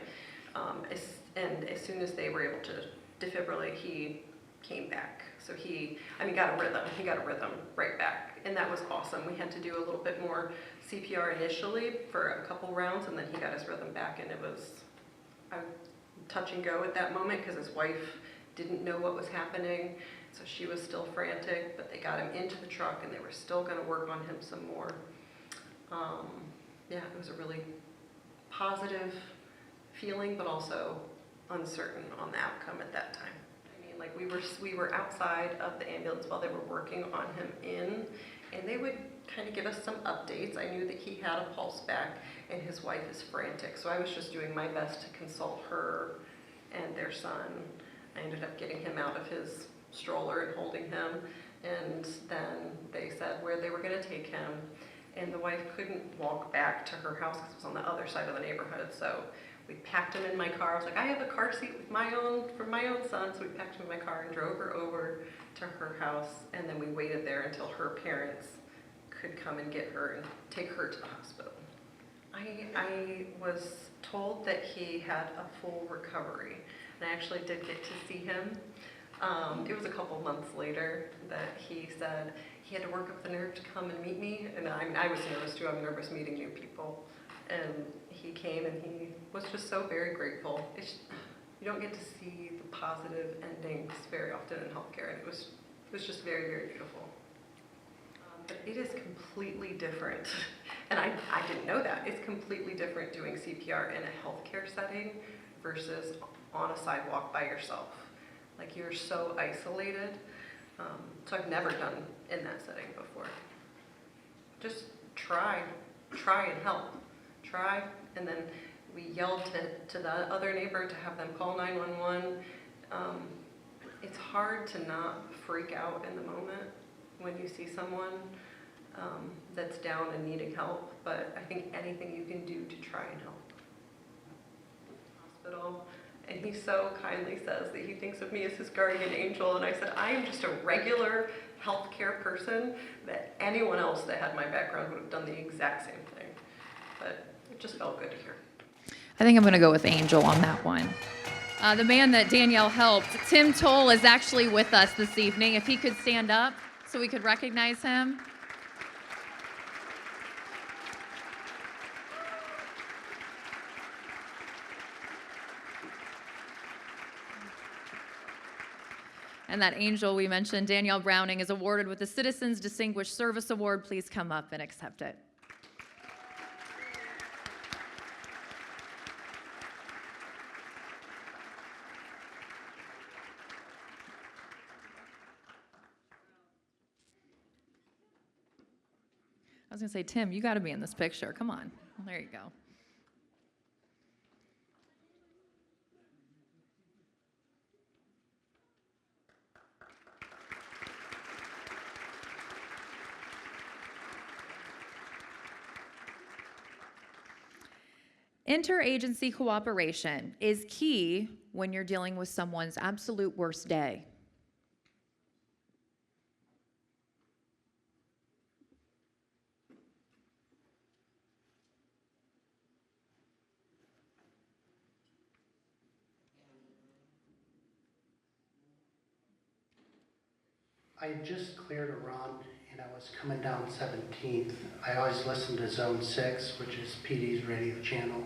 And as soon as they were able to defibrillate, he came back. So he got a rhythm. He got a rhythm right back, and that was awesome. We had to do a little bit more CPR initially for a couple rounds, and then he got his rhythm back, and it was touch and go at that moment because his wife didn't know what was happening, so she was still frantic, but they got him into the truck, and they were still going to work on him some more. Yeah, it was a really positive feeling, but also uncertain on the outcome at that time. I mean, like we were outside of the ambulance while they were working on him and they would kind of give us some updates. I knew that he had a pulse back and his wife is frantic, so I was just doing my best to consult her and their son. I ended up getting him out of his stroller and holding him, and then they said where they were going to take him, and the wife couldn't walk back to her house because it was on the other side of the neighborhood, so we packed him in my car. I was like, I have a car seat with for my own son, so we packed him in my car and drove her over to her house, and then we waited there until her parents could come and get her and take her to the hospital. I was told that he had a full recovery, and I actually did get to see him. It was a couple months later that he said he had to work up the nerve to come and meet me, and I was nervous too. I'm nervous meeting new people. And he came and he was just so very grateful. You don't get to see the positive endings very often in healthcare, and it was just very, very beautiful. But it is completely different, and I didn't know that. It's completely different doing CPR in a healthcare setting versus on a sidewalk by yourself. Like, you're so isolated. So I've never done in that setting before. Just try and help. Try, and then we yelled to the other neighbor to have them call 911. It's hard to not freak out in the moment when you see someone that's down and needing help, but I think anything you can do to try and help. Hospital, and he so kindly says that he thinks of me as his guardian angel, and I said, I am just a regular healthcare person, that anyone else that had my background would have done the exact same thing. But it just felt good to hear. I think I'm going to go with Angel on that one. The man that Danielle helped, Tim Toll, is actually with us this evening. If he could stand up so we could recognize him. And that angel we mentioned, Danielle Browning, is awarded with the Citizens Distinguished Service Award. Please come up and accept it. I was going to say, Tim, you got to be in this picture. Come on. There you go. Interagency cooperation is key when you're dealing with someone's absolute worst day. I had just cleared a run and I was coming down 17th. I always listen to Zone 6, which is PD's radio channel.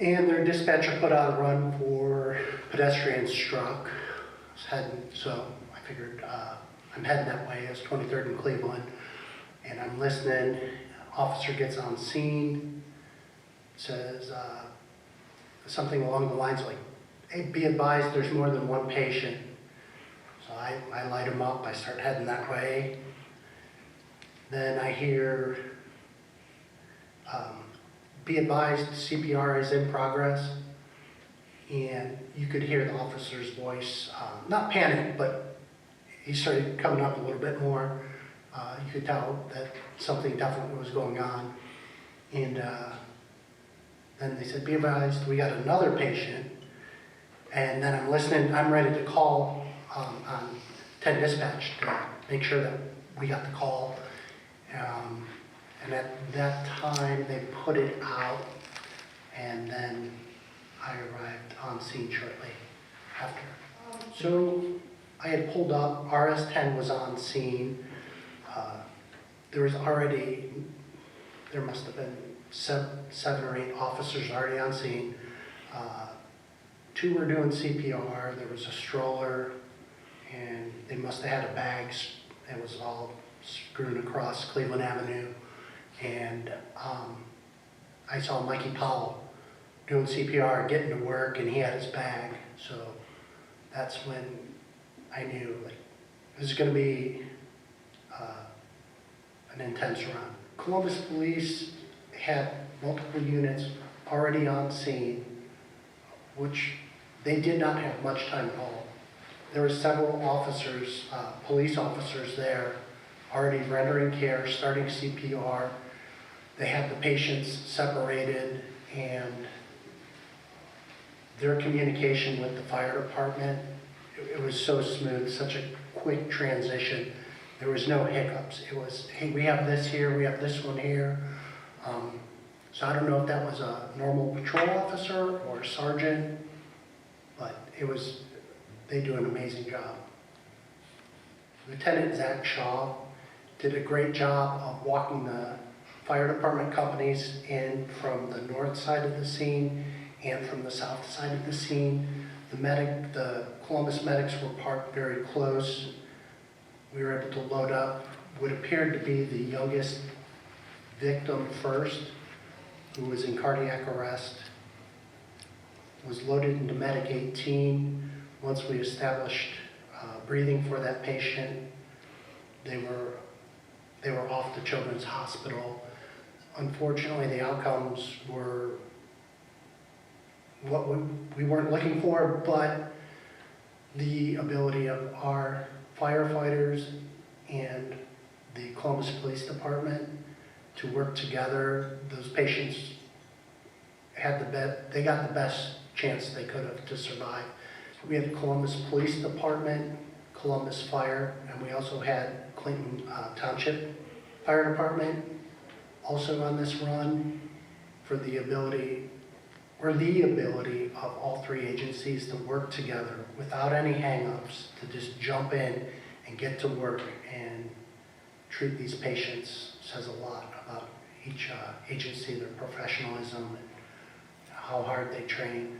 And their dispatcher put out a run for pedestrian struck. So I figured I'm heading that way. It's 23rd and Cleveland. And I'm listening. Officer gets on scene, says something along the lines like, hey, be advised there's more than one patient. So I light him up, I start heading that way. Then I hear, be advised CPR is in progress. And you could hear the officer's voice, not panic, but he started coming up a little bit more. You could tell that something definitely was going on. And then they said, be advised, we got another patient. And then I'm listening, I'm ready to call on 10 dispatch to make sure that we got the call. And at that time, they put it out, and then I arrived on scene shortly after. So I had pulled up, RS-10 was on scene. There must have been seven or eight officers already on scene. 2 were doing CPR, there was a stroller, and they must have had a bag that was all strewn across Cleveland Avenue. And I saw Mikey Powell doing CPR, getting to work, and he had his bag. So that's when I knew, like, this is gonna be an intense run. Columbus Police had multiple units already on scene, which they did not have much time at all. There were several officers, police officers there, already rendering care, starting CPR. They had the patients separated, and their communication with the fire department, it was so smooth, such a quick transition. There was no hiccups. It was, hey, we have this here, we have this one here. So I don't know if that was a normal patrol officer or a sergeant, but they do an amazing job. Lieutenant Zach Shaw did a great job of walking the fire department companies in from the north side of the scene and from the south side of the scene. The Columbus medics were parked very close. We were able to load up what appeared to be the youngest victim first, who was in cardiac arrest, was loaded into Medic 18. Once we established breathing for that patient, they were off to Children's Hospital. Unfortunately, the outcomes were what we weren't looking for, but the ability of our firefighters and the Columbus Police Department to work together, those patients they got the best chance they could have to survive. We had Columbus Police Department, Columbus Fire, and we also had Clinton Township Fire Department also on this run for the ability of all 3 agencies to work together without any hang-ups, to just jump in and get to work and treat these patients. Says a lot about each agency, their professionalism, and how hard they train.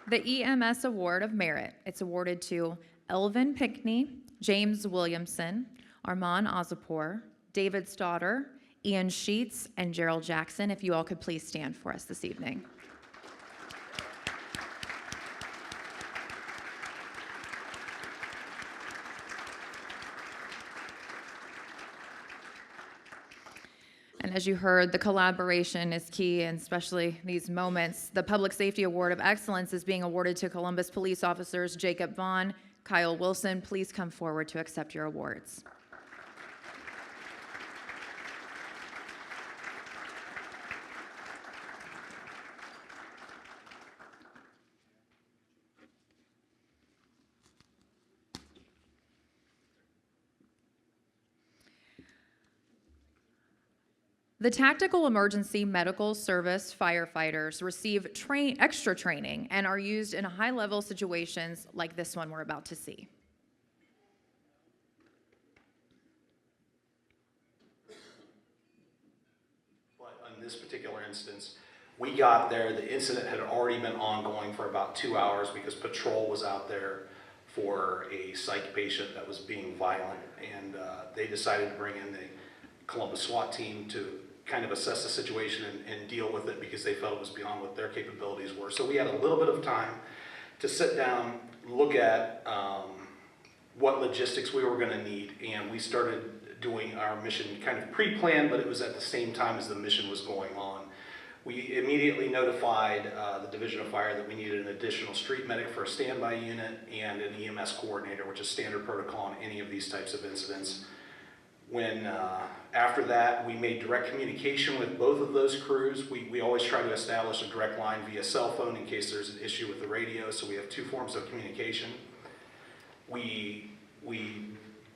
The EMS Award of Merit. It's awarded to Elvin Pickney, James Williamson, Armand Ozapor, David Stauder, Ian Sheets, and Gerald Jackson. If you all could please stand for us this evening. as you heard, the collaboration is key, and especially these moments. The Public Safety Award of Excellence is being awarded to Columbus police officers Jacob Vaughn, Kyle Wilson. Please come forward to accept your awards. The Tactical Emergency Medical Service firefighters receive extra training and are used in high-level situations like this one we're about to see. But in this particular instance, we got there, the incident had already been ongoing for about 2 hours because patrol was out there for a psych patient that was being violent, and they decided to bring in the Columbus SWAT team to kind of assess the situation and deal with it because they felt it was beyond what their capabilities were. So we had a little bit of time to sit down, look at what logistics we were gonna need, and we started doing our mission kind of pre-planned, but it was at the same time as the mission was going on. We immediately notified the Division of Fire that we needed an additional street medic for a standby unit and an EMS coordinator, which is standard protocol on any of these types of incidents. When after that, we made direct communication with both of those crews. We always try to establish a direct line via cell phone in case there's an issue with the radio, so we have 2 forms of communication. We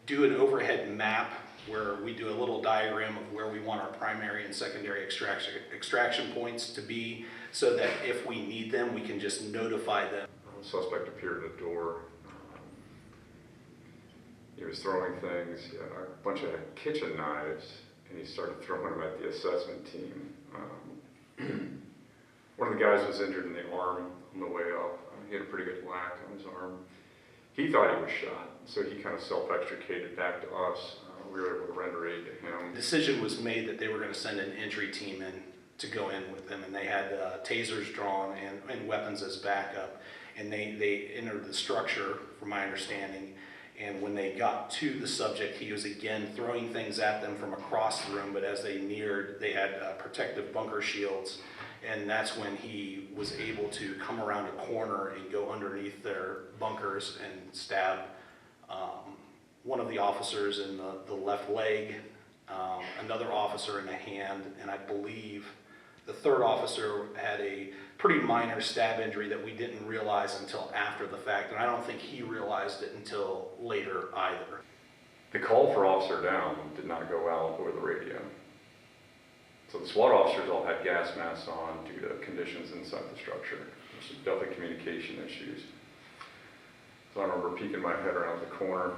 do an overhead map where we do a little diagram of where we want our primary and secondary extraction points to be, so that if we need them, we can just notify them. The suspect appeared at the door. He was throwing things, he had a bunch of kitchen knives, and he started throwing them at the assessment team. One of the guys was injured in the arm on the way up. He had a pretty good whack on his arm. He thought he was shot, so he kind of self-extricated back to us. We were able to render aid to him. The decision was made that they were going to send an entry team in to go in with them, and they had tasers drawn and weapons as backup. And they entered the structure, from my understanding, and when they got to the subject, he was again throwing things at them from across the room, but as they neared, they had protective bunker shields, and that's when he was able to come around a corner and go underneath their bunkers and stab one of the officers in the left leg, another officer in the hand, and I believe the third officer had a pretty minor stab injury that we didn't realize until after the fact, and I don't think he realized it until later either. The call for officer down did not go out over the radio. So the SWAT officers all had gas masks on due to conditions inside the structure. There's some definitely communication issues. So I remember peeking my head around the corner,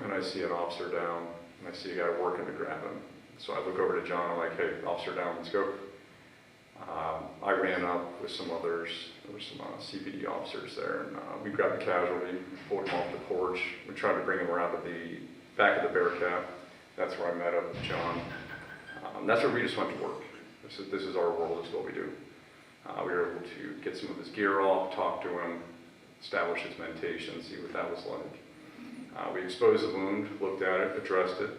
and I see an officer down, and I see a guy working to grab him. So I look over to John, I'm like, hey, officer down, let's go. I ran up with some others. There were some CPD officers there, and we grabbed the casualty, pulled him off the porch. We tried to bring him around to the back of the Bearcat. That's where I met up with John. That's where we just went to work. This is our world, this is what we do. We were able to get some of his gear off, talk to him, establish his mentation, see what that was like. We exposed the wound, looked at it, addressed it,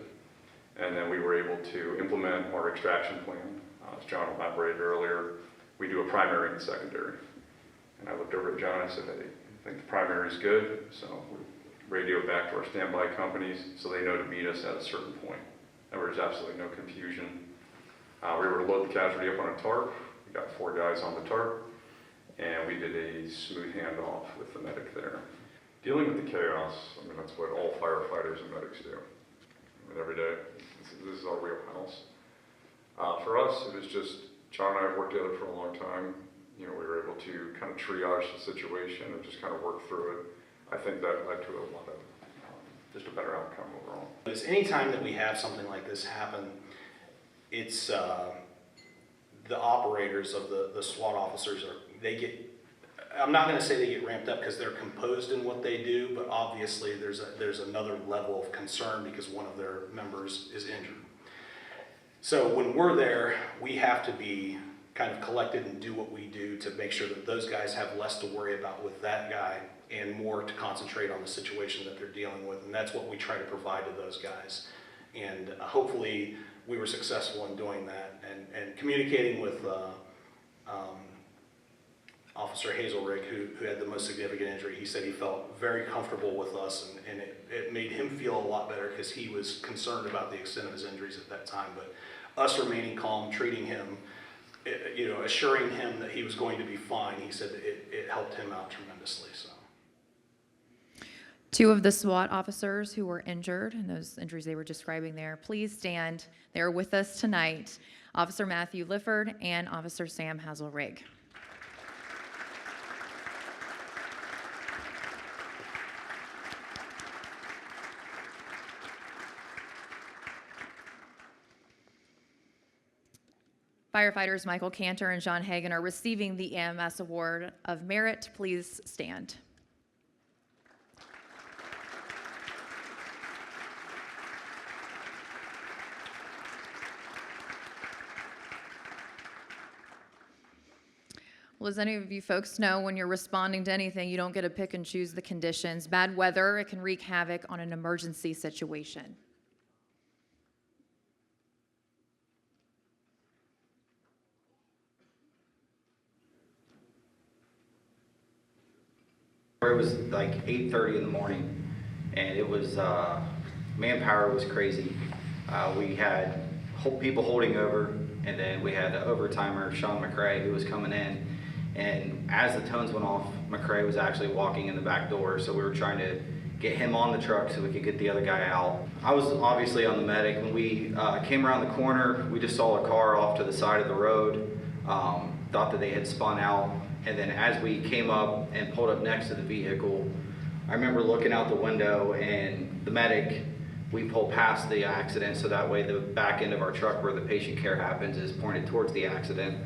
and then we were able to implement our extraction plan. As John elaborated earlier, we do a primary and secondary. And I looked over at John and I said, hey, I think the primary is good, so we radioed back to our standby companies so they know to meet us at a certain point. There was absolutely no confusion. We were to load the casualty up on a tarp. We got 4 guys on the tarp, and we did a smooth handoff with the medic there. Dealing with the chaos, I mean, that's what all firefighters and medics do. I mean, every day, this is our wheelhouse. For us, it was just, John and I have worked together for a long time. You know, we were able to kind of triage the situation and just kind of work through it. I think that led to a lot of, just a better outcome overall. Because any time that we have something like this happen, it's the operators of the SWAT officers, they get, I'm not going to say they get ramped up because they're composed in what they do, but obviously there's another level of concern because one of their members is injured. So when we're there, we have to be kind of collected and do what we do to make sure that those guys have less to worry about with that guy and more to concentrate on the situation that they're dealing with. And that's what we try to provide to those guys. And hopefully we were successful in doing that and communicating with Officer Hazelrig, who had the most significant injury. He said he felt very comfortable with us, and it made him feel a lot better because he was concerned about the extent of his injuries at that time. But us remaining calm, treating him, assuring him that he was going to be fine, he said that it helped him out tremendously. So. 2 of the SWAT officers who were injured, and those injuries they were describing there, please stand. They're with us tonight. Officer Matthew Lifford and Officer Sam Hazelrig. Firefighters Michael Cantor and John Hagan are receiving the EMS Award of Merit. Please stand. Well, as any of you folks know, when you're responding to anything, you don't get to pick and choose the conditions. Bad weather, it can wreak havoc on an emergency situation. It was like 8:30 in the morning, and it was, manpower was crazy. We had people holding over, and then we had an overtimer, Sean McCrae, who was coming in. And as the tones went off, McCrae was actually walking in the back door, so we were trying to get him on the truck so we could get the other guy out. I was obviously on the medic. When we came around the corner, we just saw a car off to the side of the road, thought that they had spun out. And then as we came up and pulled up next to the vehicle, I remember looking out the window, and the medic, we pulled past the accident so that way the back end of our truck where the patient care happens is pointed towards the accident.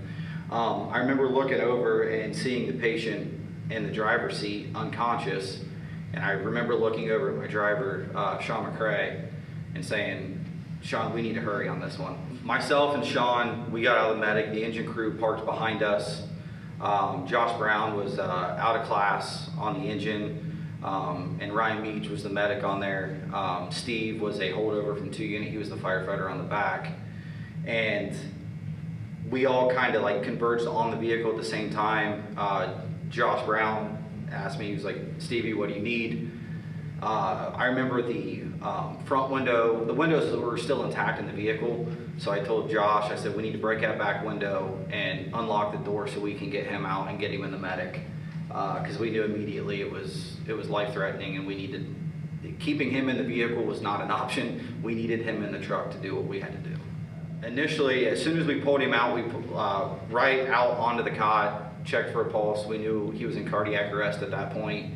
I remember looking over and seeing the patient in the driver's seat unconscious, and I remember looking over at my driver, Sean McCrae, and saying, "Sean, we need to hurry on this one." Myself and Sean, we got out of the medic. The engine crew parked behind us. Josh Brown was out of class on the engine, and Ryan Meach was the medic on there. Steve was a holdover from 2 unit. He was the firefighter on the back. And we all kind of like converged on the vehicle at the same time. Josh Brown asked me, he was like, "Stevie, what do you need?" I remember the front window, the windows were still intact in the vehicle. So I told Josh, I said, "We need to break that back window and unlock the door so we can get him out and get him in the medic." Because we knew immediately it was life-threatening, and we needed, keeping him in the vehicle was not an option. We needed him in the truck to do what we had to do. Initially, as soon as we pulled him out, we right out onto the cot, checked for a pulse. We knew he was in cardiac arrest at that point.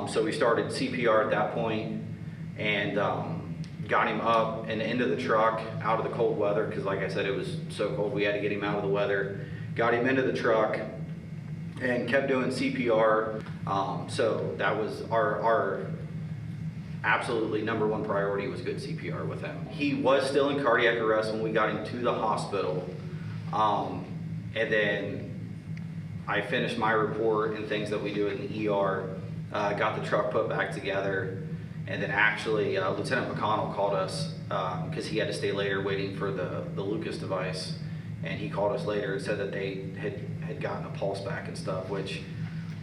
So we started CPR at that point, and got him up and into the truck out of the cold weather, because like I said, it was so cold we had to get him out of the weather. Got him into the truck and kept doing CPR. So that was our absolutely #1 priority, was good CPR with him. He was still in cardiac arrest when we got him to the hospital. And then I finished my report and things that we do in the ER, got the truck put back together. And then actually, Lieutenant McConnell called us because he had to stay later waiting for the Lucas device. And he called us later and said that they had gotten a pulse back and stuff, which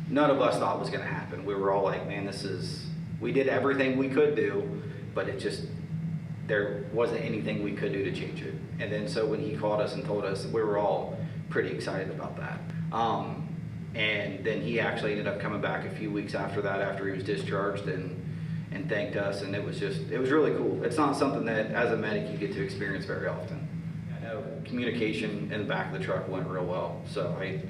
none of us thought was going to happen. We were all like, man, we did everything we could do, but there wasn't anything we could do to change it. And then so when he called us and told us, we were all pretty excited about that. And then he actually ended up coming back a few weeks after that, after he was discharged, and thanked us, and it was really cool. It's not something that as a medic you get to experience very often. I know communication in the back of the truck went real well, so I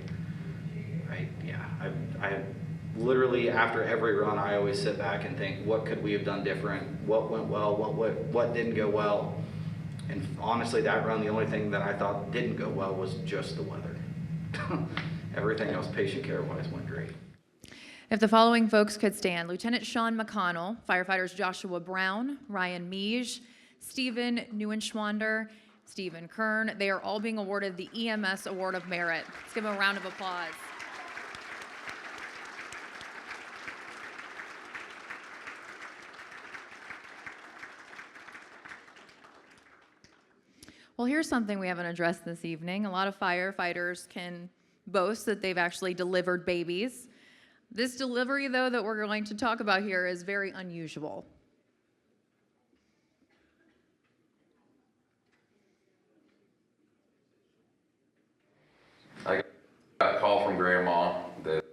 literally after every run I always sit back and think, what could we have done different? What went well? What didn't go well? And honestly, that run, the only thing that I thought didn't go well was just the weather. Everything else patient care wise went great. If the following folks could stand: Lieutenant Sean McConnell, firefighters Joshua Brown, Ryan Meege, Stephen Neuenschwander, Stephen Kern. They are all being awarded the EMS Award of Merit. Let's give them a round of applause. Well, here's something we haven't addressed this evening. A lot of firefighters can boast that they've actually delivered babies. This delivery, though, that we're going to talk about here is very unusual. I got a call from Grandma that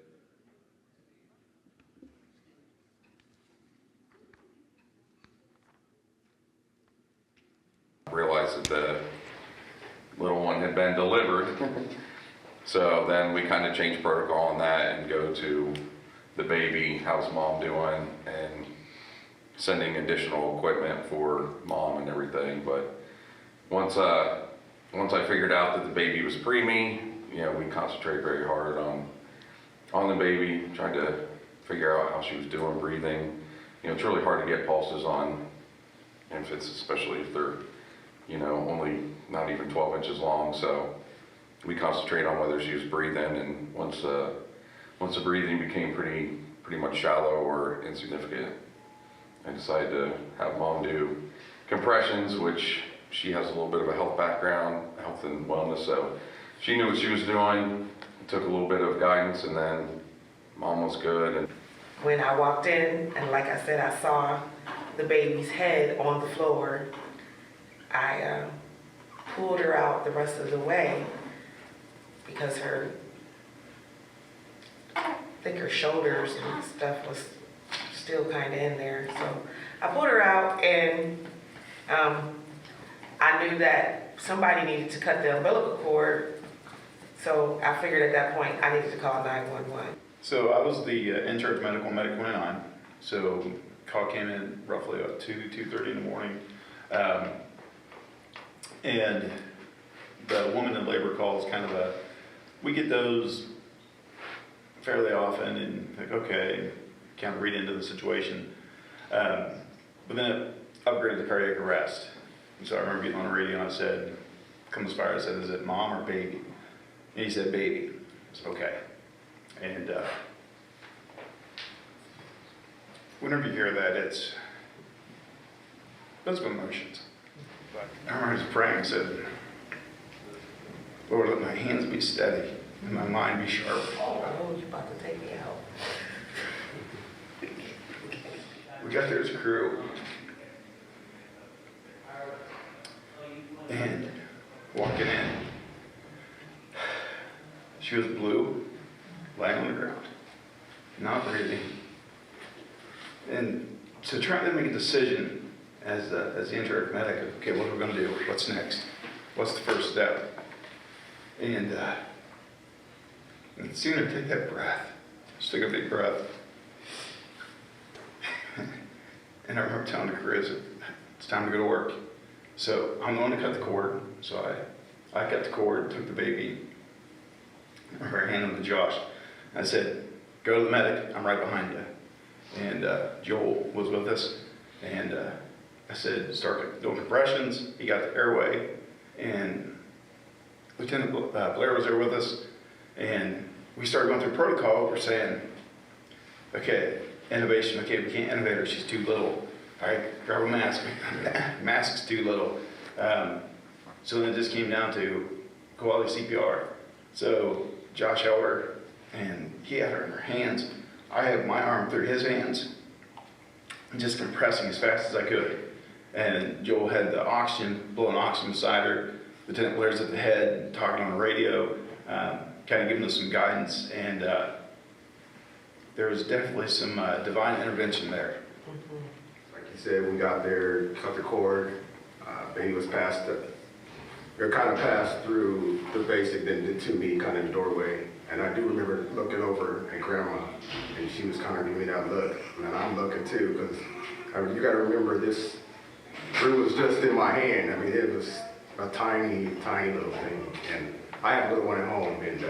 realized that the little one had been delivered. So then we kind of changed protocol on that and go to the baby, how's mom doing, and sending additional equipment for mom and everything. But once I figured out that the baby was preemie, we concentrated very hard on the baby, trying to figure out how she was doing, breathing. It's really hard to get pulses on infants, especially if they're, only not even 12 inches long. So we concentrate on whether she was breathing, and once the breathing became pretty much shallow or insignificant, I decided to have mom do compressions, which she has a little bit of a health background, health and wellness, so she knew what she was doing. It took a little bit of guidance, and then mom was good. And when I walked in, and like I said, I saw the baby's head on the floor, I pulled her out the rest of the way because I think her shoulders and stuff was still kind of in there. So I pulled her out, and I knew that somebody needed to cut the umbilical cord. So I figured at that point I needed to call 911. So I was the in-charge medical medic 29. So call came in roughly about 2:30 in the morning. And the woman in labor call is kind of we get those fairly often, and like, okay, kind of read into the situation. But then it upgraded to cardiac arrest. And so I remember getting on the radio and I said, comes fire, I said, is it mom or baby? And he said, baby. I said, okay. And whenever you hear that, it's those emotions. But I remember just praying and said, Lord, let my hands be steady and my mind be sharp. Oh, you about to take me out. We got there as a crew. And walking in, she was blue, lying on the ground, not breathing. And so trying to make a decision as the in-charge medic, okay, what are we going to do? What's next? What's the first step? And seeing her take that breath, just take a big breath. And I remember telling the crew, it's time to go to work. So I'm going to cut the cord. So I cut the cord, took the baby, I remember handing him to Josh. I said, go to the medic, I'm right behind you. And Joel was with us. And I said, start doing compressions. He got the airway. And Lieutenant Blair was there with us. And we started going through protocol. We're saying, okay, intubation. Okay, we can't intubate her. She's too little. All right, grab a mask. Mask's too little. So then it just came down to quality CPR. So Josh held her, and he had her in her hands. I had my arm through his hands, just compressing as fast as I could. And Joel had the oxygen, blowing oxygen beside her. Lieutenant Blair's at the head, talking on the radio, kind of giving us some guidance. And there was definitely some divine intervention there. Like you said, we got there, cut the cord, baby was passed, they're kind of passed through the basic, then to me, kind of in the doorway. And I do remember looking over at Grandma, and she was kind of giving me that look. And I'm looking too, because you got to remember this room was just in my hand. I mean, it was a tiny, tiny little thing. And I have a little one at home, and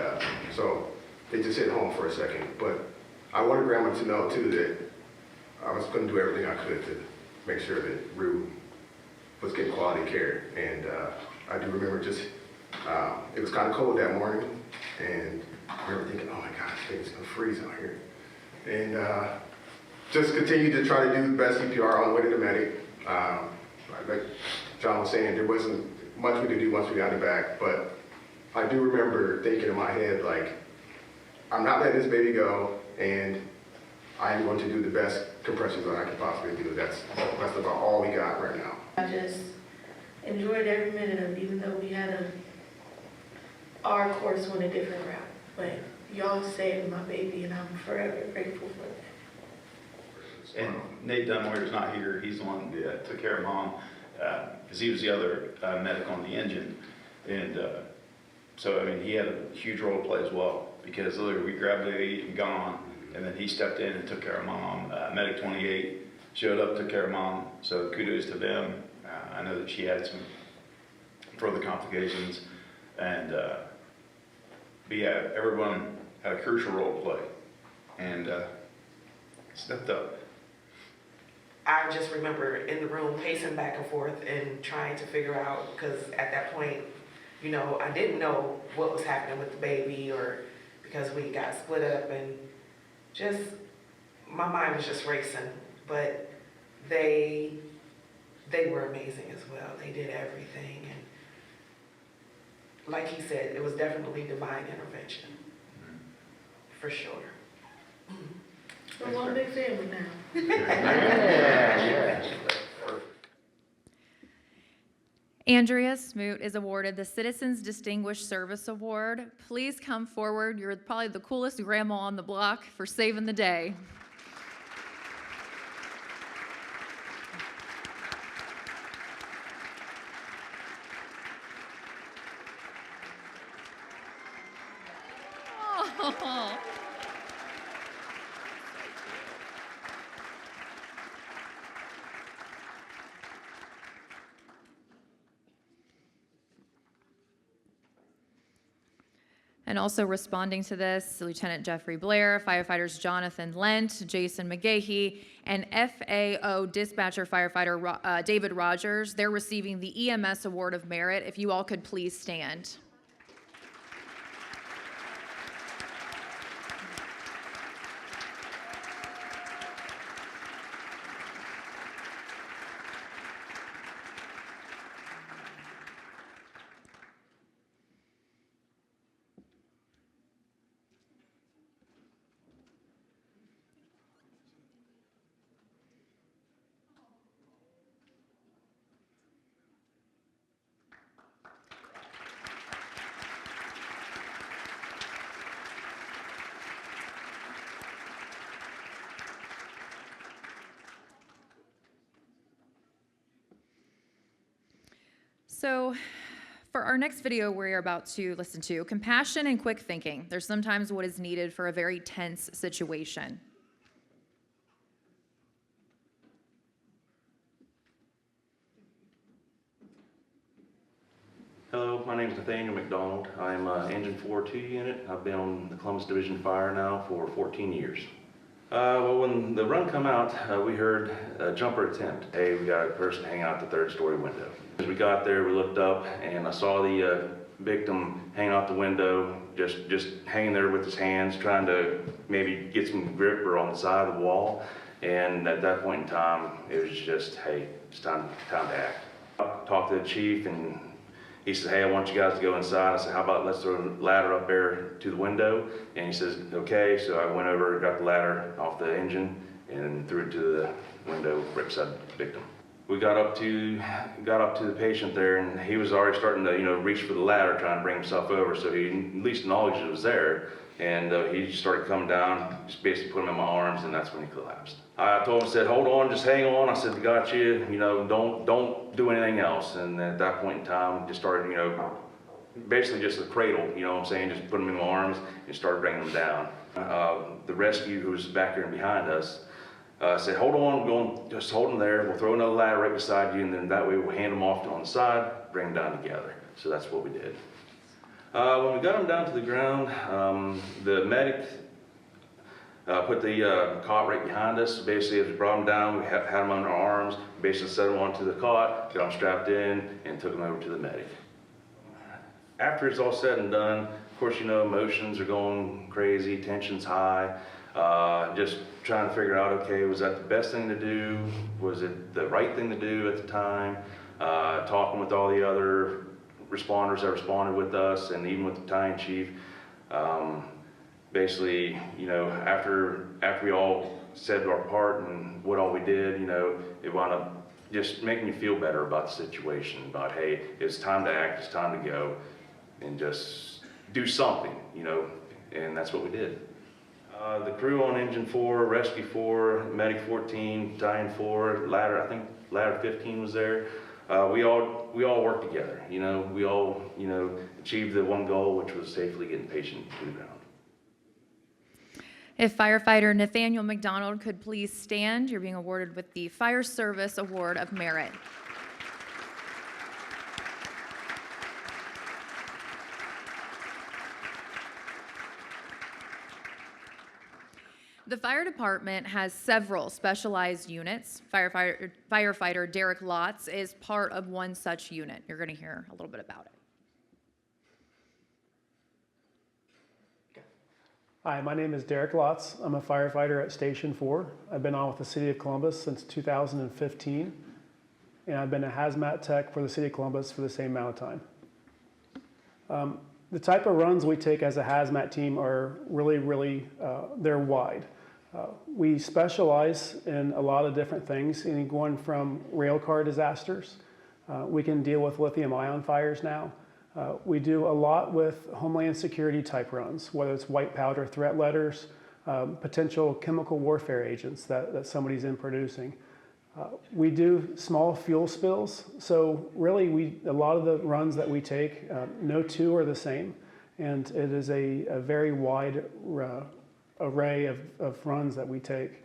so they just hit home for a second. But I wanted Grandma to know too that I was going to do everything I could to make sure that Rue was getting quality care. And I do remember just, it was kind of cold that morning, and I remember thinking, oh my gosh, it's gonna freeze out here. And just continued to try to do the best CPR on the way to the medic. Like John was saying, there wasn't much we to do once we got it back, but I do remember thinking in my head, like, I'm not letting this baby go, and I'm going to do the best compressions that I can possibly do. That's about all we got right now. I just enjoyed every minute of it, even though we had our course went a different route. But y'all saved my baby, and I'm forever grateful for that. And Nate Dunmore's not here. He's the one that took care of Mom, because he was the other medic on the engine. And so, I mean, he had a huge role to play as well, because literally we grabbed the baby and gone, and then he stepped in and took care of Mom. Medic 28 showed up, took care of Mom, so kudos to them. I know that she had some further complications, and but yeah, everyone had a crucial role to play, and stepped up. I just remember in the room pacing back and forth and trying to figure out, because at that point, you know, I didn't know what was happening with the baby, or because we got split up, and just, my mind was just racing. But they were amazing as well. They did everything, and like he said, it was definitely divine intervention, for sure. We're one big family now. Yeah. Andrea Smoot is awarded the Citizens Distinguished Service Award. Please come forward. You're probably the coolest grandma on the block for saving the day. Oh. And also responding to this, Lieutenant Jeffrey Blair, firefighters Jonathan Lent, Jason McGahee, and FAO dispatcher firefighter David Rogers. They're receiving the EMS Award of Merit. If you all could please stand. So for our next video we're about to listen to, compassion and quick thinking. There's sometimes what is needed for a very tense situation. Hello, my name is Nathaniel McDonald. I'm Engine 4-2 unit. I've been on the Columbus Division Fire now for 14 years. Well, when the run come out, we heard a jumper attempt. Hey, we got a person hanging out the third-story window. As we got there, we looked up, and I saw the victim hanging out the window, just hanging there with his hands, trying to maybe get some grip or on the side of the wall. And at that point in time, it was just, hey, it's time to act. I talked to the chief, and he said, hey, I want you guys to go inside. I said, how about let's throw a ladder up there to the window? And he says, okay. So I went over, got the ladder off the engine, and threw it to the window right beside the victim. We got up to the patient there, and he was already starting to, reach for the ladder, trying to bring himself over. So he at least acknowledged it was there, and he just started coming down, just basically put him in my arms, and that's when he collapsed. I told him, I said, hold on, just hang on. I said, I got you. Don't do anything else. And at that point in time, just started, basically just a cradle. You know what I'm saying? Just put him in my arms and started bringing him down. The rescue, who was back there behind us, said, hold on, just hold him there. We'll throw another ladder right beside you, and then that way we'll hand him off on the side, bring him down together. So that's what we did. When we got him down to the ground, the medic put the cot right behind us. Basically, as we brought him down, we had him on our arms, basically set him onto the cot, got him strapped in, and took him over to the medic. After it's all said and done, of course, emotions are going crazy, tension's high. Just trying to figure out, okay, was that the best thing to do? Was it the right thing to do at the time? talking with all the other responders that responded with us, and even with the battalion chief. Basically, you know, after we all said our part and what all we did, you know, it wound up just making you feel better about the situation, about, hey, it's time to act, it's time to go, and just do something, you know, and that's what we did. The crew on Engine 4, Rescue 4, Medic 14, Battalion 4, Ladder, I think Ladder 15 was there. We all worked together, you know, we all, you know, achieved the one goal, which was safely getting the patient to the ground. If firefighter Nathaniel McDonald could please stand, you're being awarded with the Fire Service Award of Merit. The fire department has several specialized units. Firefighter Derek Lotz is part of one such unit. You're going to hear a little bit about it. Hi, my name is Derek Lotz. I'm a firefighter at Station 4. I've been on with the City of Columbus since 2015, and I've been a hazmat tech for the City of Columbus for the same amount of time. The type of runs we take as a hazmat team are really, they're wide. We specialize in a lot of different things, going from rail car disasters. We can deal with lithium-ion fires now. We do a lot with Homeland Security type runs, whether it's white powder threat letters, potential chemical warfare agents that somebody's in producing. We do small fuel spills, so really a lot of the runs that we take, no two are the same, and it is a very wide array of runs that we take.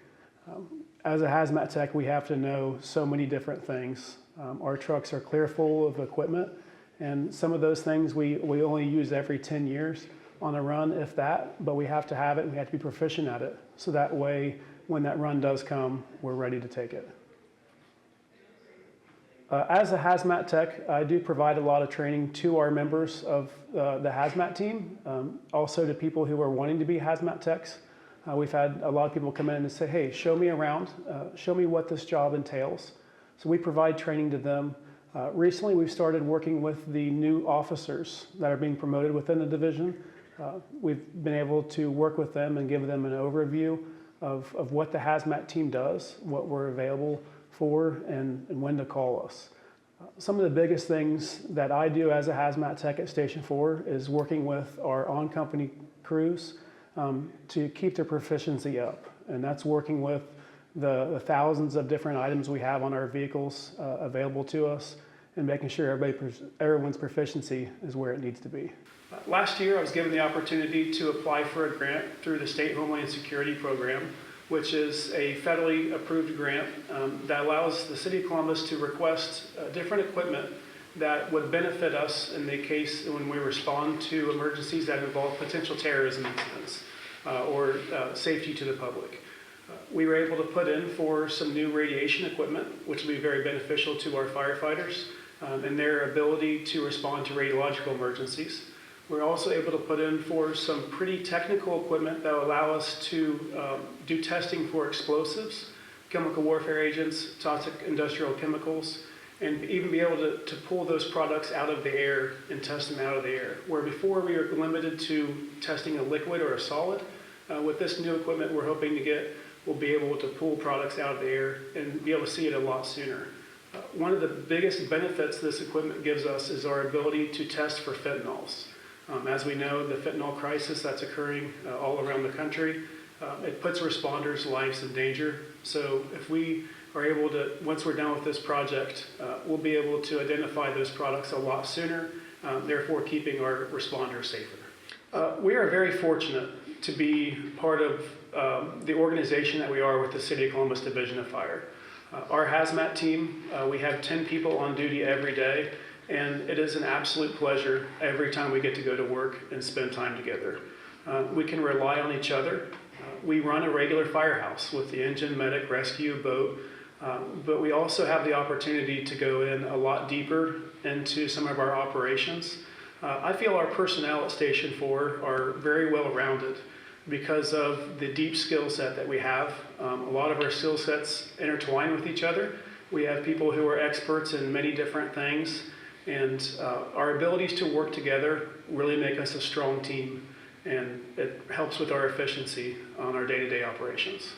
As a hazmat tech, we have to know so many different things. Our trucks are clear full of equipment, and some of those things we only use every 10 years on a run, if that, but we have to have it and we have to be proficient at it. So that way, when that run does come, we're ready to take it. As a hazmat tech, I do provide a lot of training to our members of the hazmat team, also to people who are wanting to be hazmat techs. We've had a lot of people come in and say, hey, show me around, show me what this job entails. So we provide training to them. Recently, we've started working with the new officers that are being promoted within the division. We've been able to work with them and give them an overview of what the hazmat team does, what we're available for, and when to call us. Some of the biggest things that I do as a hazmat tech at Station 4 is working with our on-company crews to keep their proficiency up. And that's working with the thousands of different items we have on our vehicles available to us and making sure everyone's proficiency is where it needs to be. Last year, I was given the opportunity to apply for a grant through the State Homeland Security Program, which is a federally approved grant that allows the City of Columbus to request different equipment that would benefit us in the case when we respond to emergencies that involve potential terrorism incidents or safety to the public. We were able to put in for some new radiation equipment, which will be very beneficial to our firefighters and their ability to respond to radiological emergencies. We're also able to put in for some pretty technical equipment that will allow us to do testing for explosives, chemical warfare agents, toxic industrial chemicals, and even be able to pull those products out of the air and test them out of the air. Where before we were limited to testing a liquid or a solid, with this new equipment we're hoping to get, we'll be able to pull products out of the air and be able to see it a lot sooner. One of the biggest benefits this equipment gives us is our ability to test for fentanyls. As we know, the fentanyl crisis that's occurring all around the country, it puts responders' lives in danger. So if we are able to, once we're done with this project, we'll be able to identify those products a lot sooner, therefore keeping our responders safer. We are very fortunate to be part of the organization that we are with the City of Columbus Division of Fire. Our hazmat team, we have 10 people on duty every day, and it is an absolute pleasure every time we get to go to work and spend time together. We can rely on each other. We run a regular firehouse with the engine, medic, rescue, boat, but we also have the opportunity to go in a lot deeper into some of our operations. I feel our personnel at Station 4 are very well rounded because of the deep skill set that we have. A lot of our skill sets intertwine with each other, We have people who are experts in many different things, and our abilities to work together really make us a strong team, and it helps with our efficiency on our day-to-day operations.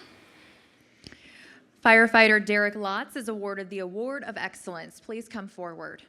Firefighter Derek Lotz is awarded the Award of Excellence. Please come forward.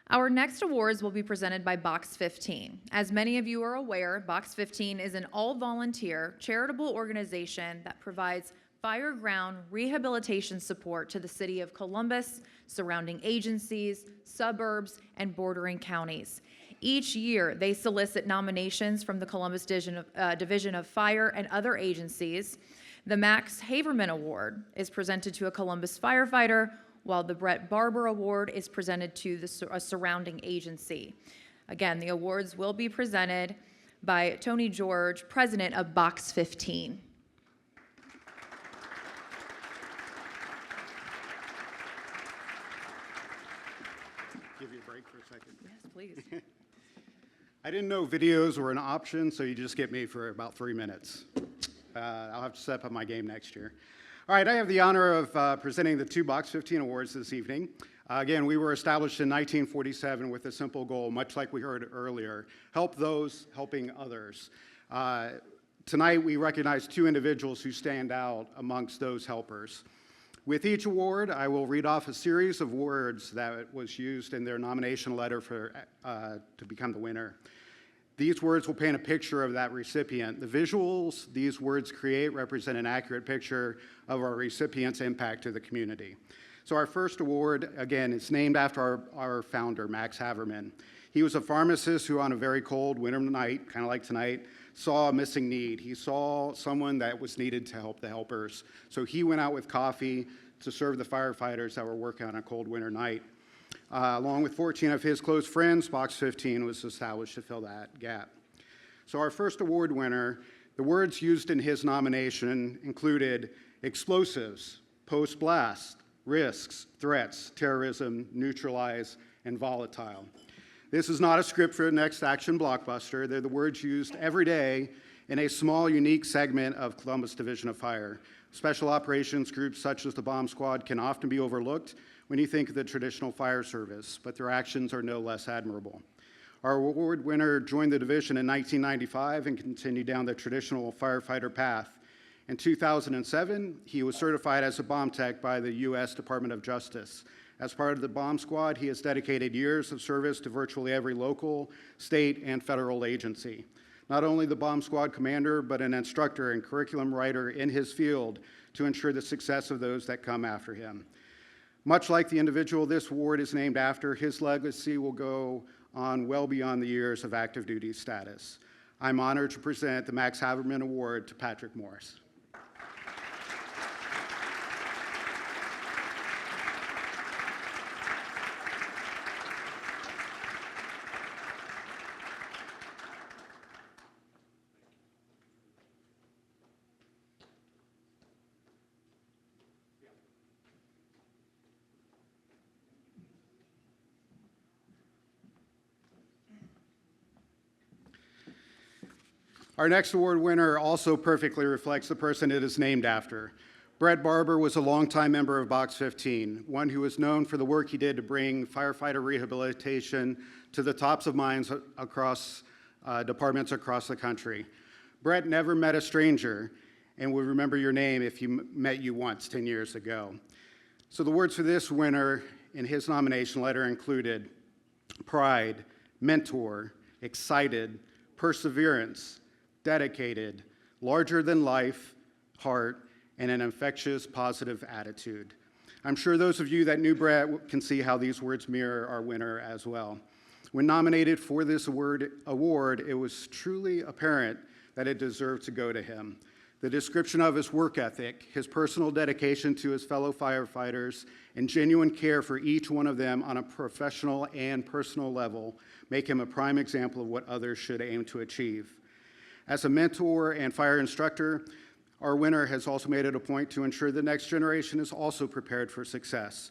Our next awards will be presented by Box 15. As many of you are aware, Box 15 is an all-volunteer charitable organization that provides fireground rehabilitation support to the city of Columbus, surrounding agencies, suburbs, and bordering counties. Each year, they solicit nominations from the Columbus Division of Fire and other agencies. The Max Haverman Award is presented to a Columbus firefighter, while the Brett Barber Award is presented to a surrounding agency. Again, the awards will be presented by Tony George, president of Box 15. Give you a break for a second. Yes, please. I didn't know videos were an option, so you just get me for about 3 minutes. I'll have to step up my game next year. All right, I have the honor of presenting the 2 Box 15 awards this evening. Again, we were established in 1947 with a simple goal, much like we heard earlier, help those helping others. Tonight, we recognize 2 individuals who stand out amongst those helpers. With each award, I will read off a series of words that was used in their nomination letter to become the winner. These words will paint a picture of that recipient. The visuals these words create represent an accurate picture of our recipient's impact to the community. So our first award, again, is named after our founder, Max Haverman. He was a pharmacist who, on a very cold winter night, kind of like tonight, saw a missing need. He saw someone that was needed to help the helpers. So he went out with coffee to serve the firefighters that were working on a cold winter night. Along with 14 of his close friends, Box 15 was established to fill that gap. So our first award winner, the words used in his nomination included explosives, post-blast, risks, threats, terrorism, neutralize, and volatile. This is not a script for a next action blockbuster. They're the words used every day in a small, unique segment of Columbus Division of Fire. Special operations groups such as the Bomb Squad can often be overlooked when you think of the traditional fire service, but their actions are no less admirable. Our award winner joined the division in 1995 and continued down the traditional firefighter path. In 2007, he was certified as a bomb tech by the U.S. Department of Justice. As part of the Bomb Squad, he has dedicated years of service to virtually every local, state, and federal agency. Not only the Bomb Squad commander, but an instructor and curriculum writer in his field to ensure the success of those that come after him. Much like the individual this award is named after, his legacy will go on well beyond the years of active duty status. I'm honored to present the Max Haverman Award to Patrick Morris. Our next award winner also perfectly reflects the person it is named after. Brett Barber was a longtime member of Box 15, one who was known for the work he did to bring firefighter rehabilitation to the tops of minds across departments across the country. Brett never met a stranger and would remember your name if he met you once 10 years ago. So the words for this winner in his nomination letter included pride, mentor, excited, perseverance, dedicated, larger than life, heart, and an infectious, positive attitude. I'm sure those of you that knew Brett can see how these words mirror our winner as well. When nominated for this award, it was truly apparent that it deserved to go to him. The description of his work ethic, his personal dedication to his fellow firefighters, and genuine care for each one of them on a professional and personal level make him a prime example of what others should aim to achieve. As a mentor and fire instructor, our winner has also made it a point to ensure the next generation is also prepared for success.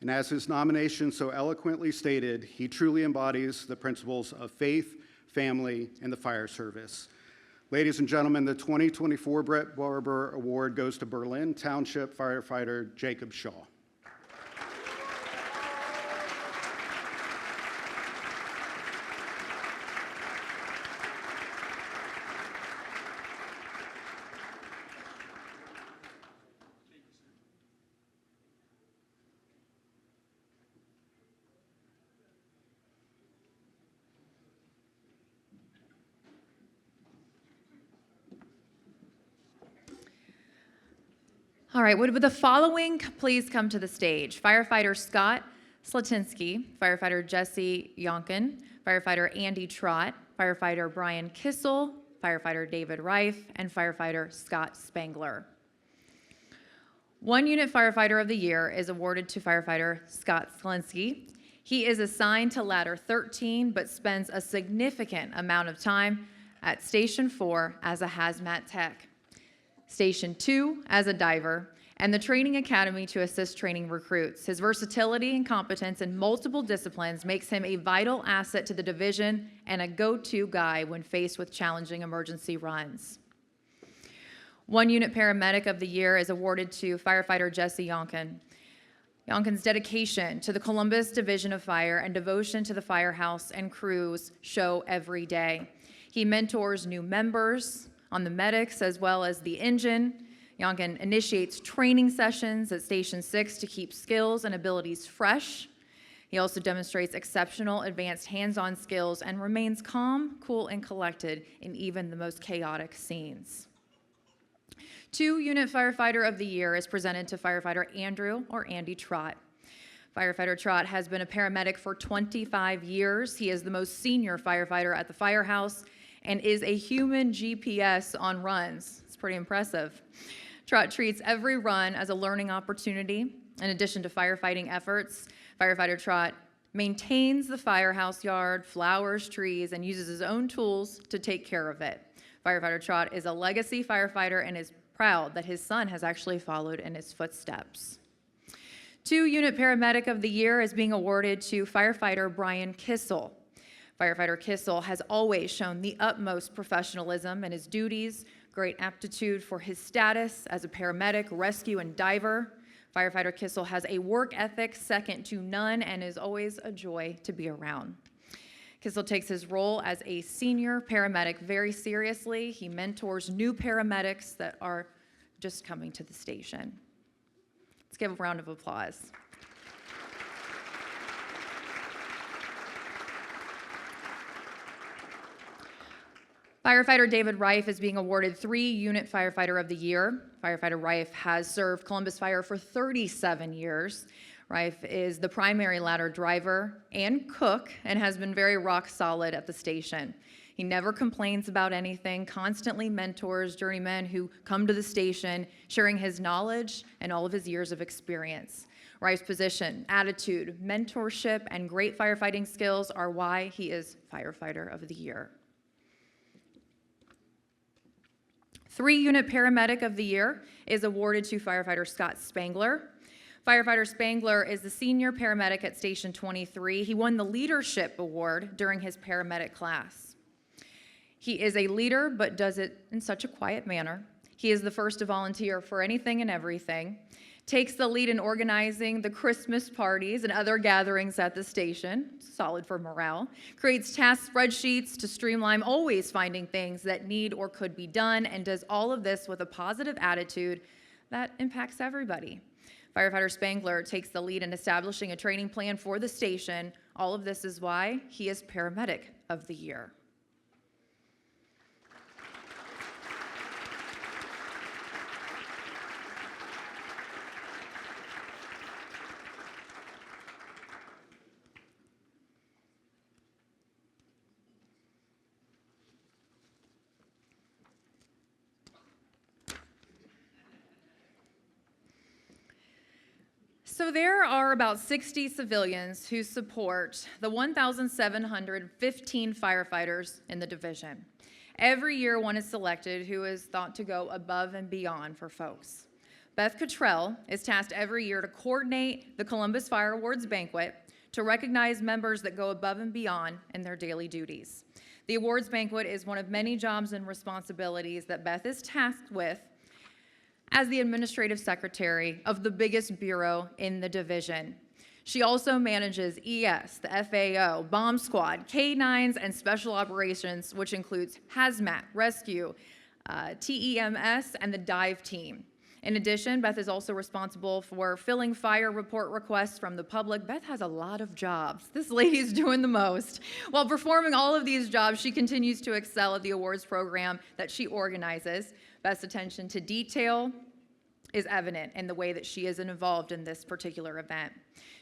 And as his nomination so eloquently stated, he truly embodies the principles of faith, family, and the fire service. Ladies and gentlemen, the 2024 Brett Barber Award goes to Berlin Township firefighter Jacob Shaw. All right, would the following please come to the stage? Firefighter Scott Slatinsky, firefighter Jesse Yonkin, firefighter Andy Trott, firefighter Brian Kissel, firefighter David Reif, and firefighter Scott Spangler. 1 Unit Firefighter of the Year is awarded to firefighter Scott Slatinsky. He is assigned to Ladder 13, but spends a significant amount of time at Station 4 as a hazmat tech, Station 2 as a diver, and the Training Academy to assist training recruits. His versatility and competence in multiple disciplines makes him a vital asset to the division and a go-to guy when faced with challenging emergency runs. 1 Unit Paramedic of the Year is awarded to firefighter Jesse Yonkin. Yonkin's dedication to the Columbus Division of Fire and devotion to the firehouse and crews show every day. He mentors new members on the medics as well as the engine. Yonkin initiates training sessions at Station 6 to keep skills and abilities fresh. He also demonstrates exceptional advanced hands-on skills and remains calm, cool, and collected in even the most chaotic scenes. 2 Unit Firefighter of the Year is presented to firefighter Andrew or Andy Trott. Firefighter Trott has been a paramedic for 25 years. He is the most senior firefighter at the firehouse and is a human GPS on runs. It's pretty impressive. Trott treats every run as a learning opportunity. In addition to firefighting efforts, firefighter Trott maintains the firehouse yard, flowers, trees, and uses his own tools to take care of it. Firefighter Trott is a legacy firefighter and is proud that his son has actually followed in his footsteps. 2 Unit Paramedic of the Year is being awarded to firefighter Brian Kissel. Firefighter Kissel has always shown the utmost professionalism in his duties, great aptitude for his status as a paramedic, rescue, and diver. Firefighter Kissel has a work ethic second to none and is always a joy to be around. Kissel takes his role as a senior paramedic very seriously. He mentors new paramedics that are just coming to the station. Let's give a round of applause. Firefighter David Reif is being awarded 3 Unit Firefighter of the Year. Firefighter Reif has served Columbus Fire for 37 years. Reif is the primary ladder driver and cook and has been very rock solid at the station. He never complains about anything, constantly mentors journeymen who come to the station, sharing his knowledge and all of his years of experience. Reif's position, attitude, mentorship, and great firefighting skills are why he is Firefighter of the Year. 3 Unit Paramedic of the Year is awarded to firefighter Scott Spangler. Firefighter Spangler is the senior paramedic at Station 23. He won the Leadership Award during his paramedic class. He is a leader, but does it in such a quiet manner. He is the first to volunteer for anything and everything, takes the lead in organizing the Christmas parties and other gatherings at the station, solid for morale, creates task spreadsheets to streamline, always finding things that need or could be done, and does all of this with a positive attitude that impacts everybody. Firefighter Spangler takes the lead in establishing a training plan for the station. All of this is why he is Paramedic of the Year. So there are about 60 civilians who support the 1,715 firefighters in the division. Every year one is selected who is thought to go above and beyond for folks. Beth Cottrell is tasked every year to coordinate the Columbus Fire Awards banquet to recognize members that go above and beyond in their daily duties. The awards banquet is one of many jobs and responsibilities that Beth is tasked with as the administrative secretary of the biggest bureau in the division. She also manages ES, the FAO, Bomb Squad, K-9s, and Special Operations, which includes Hazmat, Rescue, TEMS, and the Dive Team. In addition, Beth is also responsible for filling fire report requests from the public. Beth has a lot of jobs. This lady's doing the most. While performing all of these jobs, she continues to excel at the awards program that she organizes. Beth's attention to detail is evident in the way that she is involved in this particular event.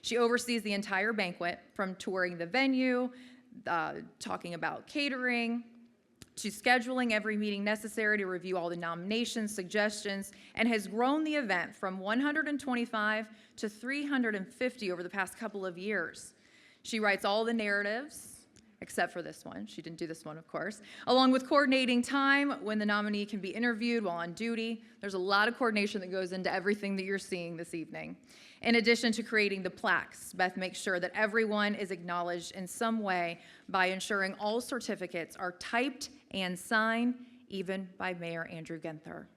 She oversees the entire banquet, from touring the venue, talking about catering, to scheduling every meeting necessary to review all the nominations, suggestions, and has grown the event from 125 to 350 over the past couple of years. She writes all the narratives, except for this one. She didn't do this one, of course. Along with coordinating time when the nominee can be interviewed while on duty. There's a lot of coordination that goes into everything that you're seeing this evening. In addition to creating the plaques, Beth makes sure that everyone is acknowledged in some way by ensuring all certificates are typed and signed, even by Mayor Andrew Ginther.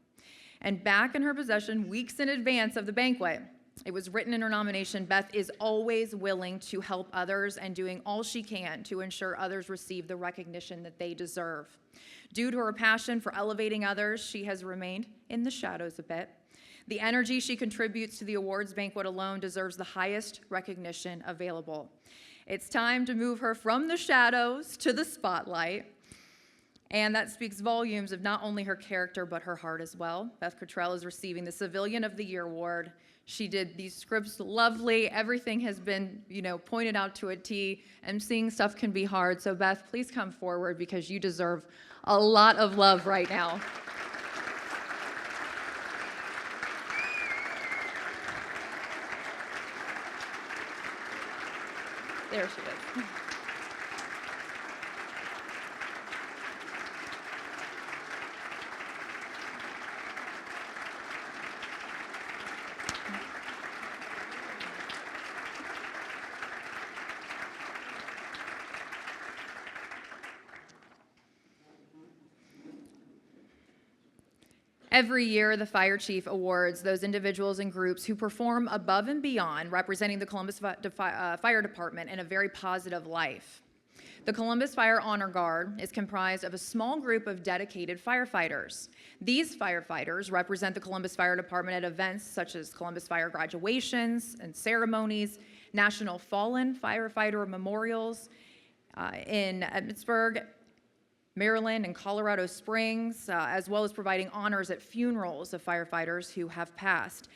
And back in her possession, weeks in advance of the banquet, it was written in her nomination, Beth is always willing to help others and doing all she can to ensure others receive the recognition that they deserve. Due to her passion for elevating others, she has remained in the shadows a bit. The energy she contributes to the awards banquet alone deserves the highest recognition available. It's time to move her from the shadows to the spotlight. And that speaks volumes of not only her character, but her heart as well. Beth Cottrell is receiving the Civilian of the Year award. She did these scripts lovely. Everything has been, pointed out to a T. Emceeing stuff can be hard. So Beth, please come forward because you deserve a lot of love right now. There she is. Every year, the fire chief awards those individuals and groups who perform above and beyond, representing the Columbus Fire Department in a very positive life. The Columbus Fire Honor Guard is comprised of a small group of dedicated firefighters. These firefighters represent the Columbus Fire Department at events such as Columbus Fire graduations and ceremonies, National Fallen Firefighter Memorials in Emmitsburg, Maryland, and Colorado Springs, as well as providing honors at funerals of firefighters who have passed.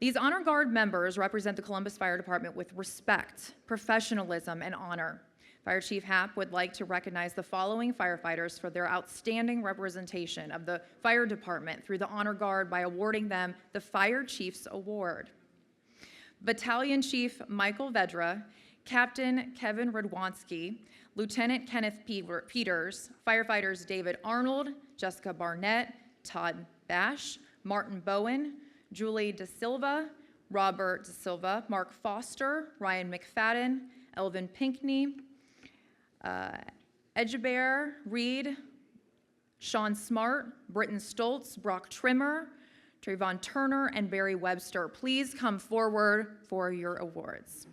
These Honor Guard members represent the Columbus Fire Department with respect, professionalism, and honor. Fire Chief Happ would like to recognize the following firefighters for their outstanding representation of the fire department through the Honor Guard by awarding them the Fire Chiefs Award. Battalion Chief Michael Vedra, Captain Kevin Radwanski, Lieutenant Kenneth Peters, firefighters David Arnold, Jessica Barnett, Todd Bash, Martin Bowen, Julie De Silva, Robert De Silva, Mark Foster, Ryan McFadden, Elvin Pinkney, Edgebear Reed, Sean Smart, Britton Stoltz, Brock Trimmer, Trayvon Turner, and Barry Webster. Please come forward for your awards.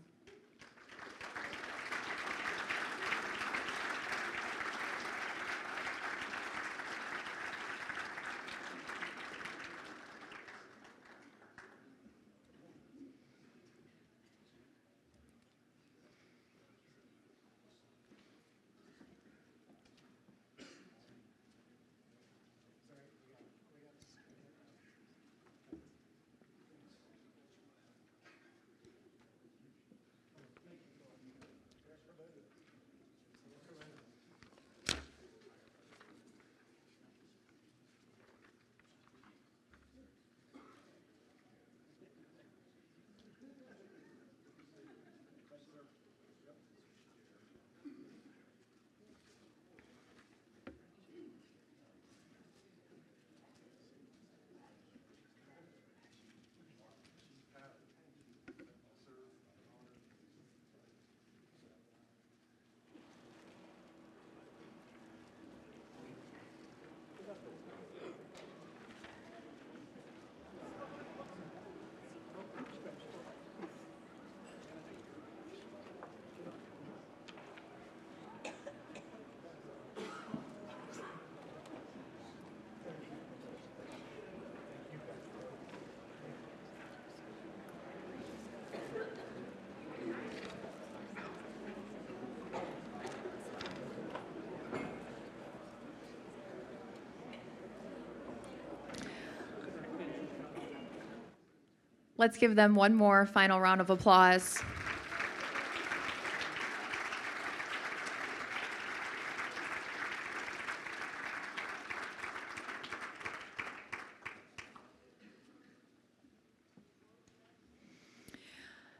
Let's give them one more final round of applause.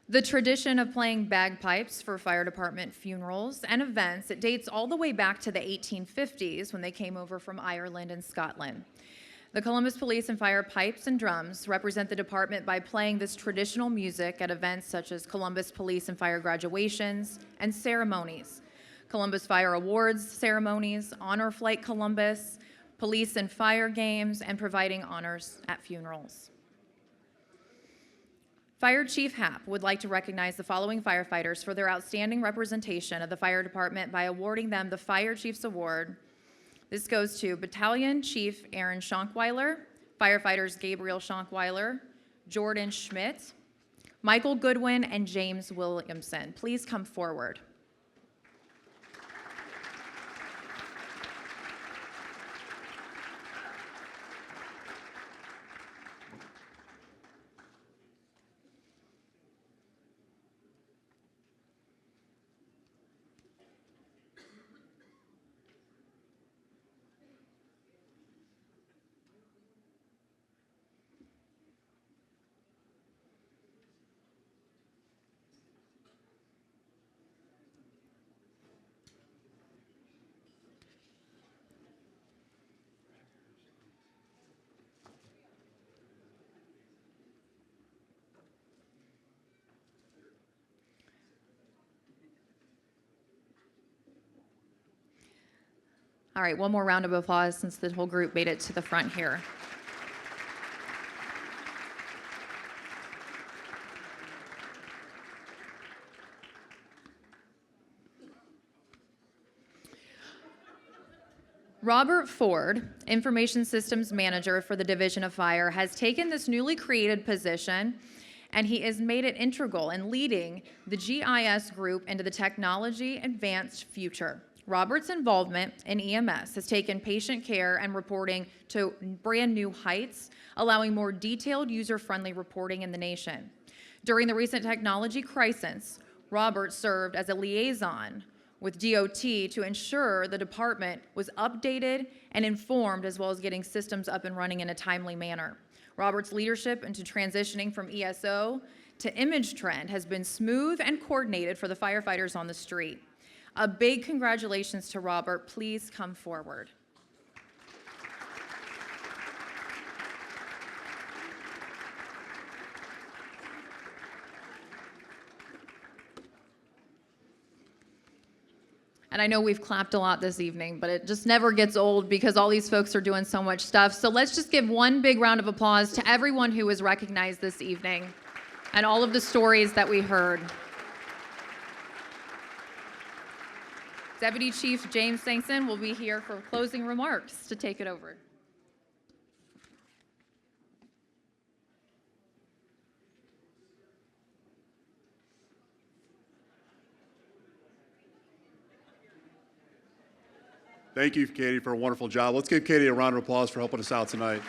The tradition of playing bagpipes for fire department funerals and events, it dates all the way back to the 1850s when they came over from Ireland and Scotland. The Columbus Police and Fire pipes and drums represent the department by playing this traditional music at events such as Columbus Police and Fire graduations and ceremonies, Columbus Fire Awards ceremonies, Honor Flight Columbus, police and fire games, and providing honors at funerals. Fire Chief Happ would like to recognize the following firefighters for their outstanding representation of the fire department by awarding them the Fire Chiefs Award. This goes to Battalion Chief Aaron Schonkweiler, firefighters Gabriel Schonkweiler, Jordan Schmidt, Michael Goodwin, and James Williamson. Please come forward. All right, one more round of applause since the whole group made it to the front here. Robert Ford, Information Systems Manager for the Division of Fire, has taken this newly created position and he has made it integral in leading the GIS group into the technology advanced future. Robert's involvement in EMS has taken patient care and reporting to brand new heights, allowing more detailed, user-friendly reporting in the nation. During the recent technology crisis, Robert served as a liaison with DOT to ensure the department was updated and informed, as well as getting systems up and running in a timely manner. Robert's leadership into transitioning from ESO to image trend has been smooth and coordinated for the firefighters on the street. A big congratulations to Robert. Please come forward. And I know we've clapped a lot this evening, but it just never gets old because all these folks are doing so much stuff. So let's just give one big round of applause to everyone who was recognized this evening and all of the stories that we heard. Deputy Chief James Sankson will be here for closing remarks to take it over. Thank you, Katie, for a wonderful job. Let's give Katie a round of applause for helping us out tonight.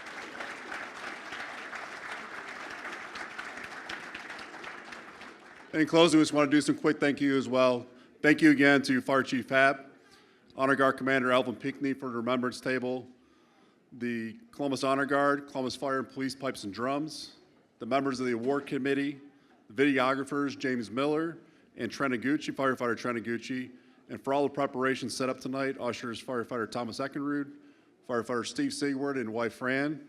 In closing, we just want to do some quick thank you as well. Thank you again to Fire Chief Happ, Honor Guard Commander Alvin Pinckney for the Remembrance Table, the Columbus Honor Guard, Columbus Fire and Police Pipes and Drums, the members of the Award Committee, the videographers James Miller and Trentagucci, Firefighter Trentagucci, and for all the preparations set up tonight, ushers Firefighter Thomas Eckenrud, Firefighter Steve Sigward and wife Fran,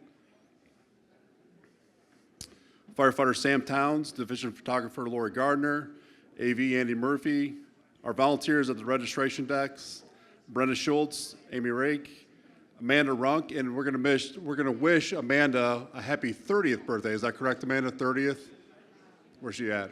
Firefighter Sam Towns, Division Photographer Lori Gardner, AV Andy Murphy, our volunteers at the registration desks, Brenda Schultz, Amy Rake, Amanda Runk, and we're gonna wish Amanda a happy 30th birthday. Is that correct, Amanda? 30th? Where's she at?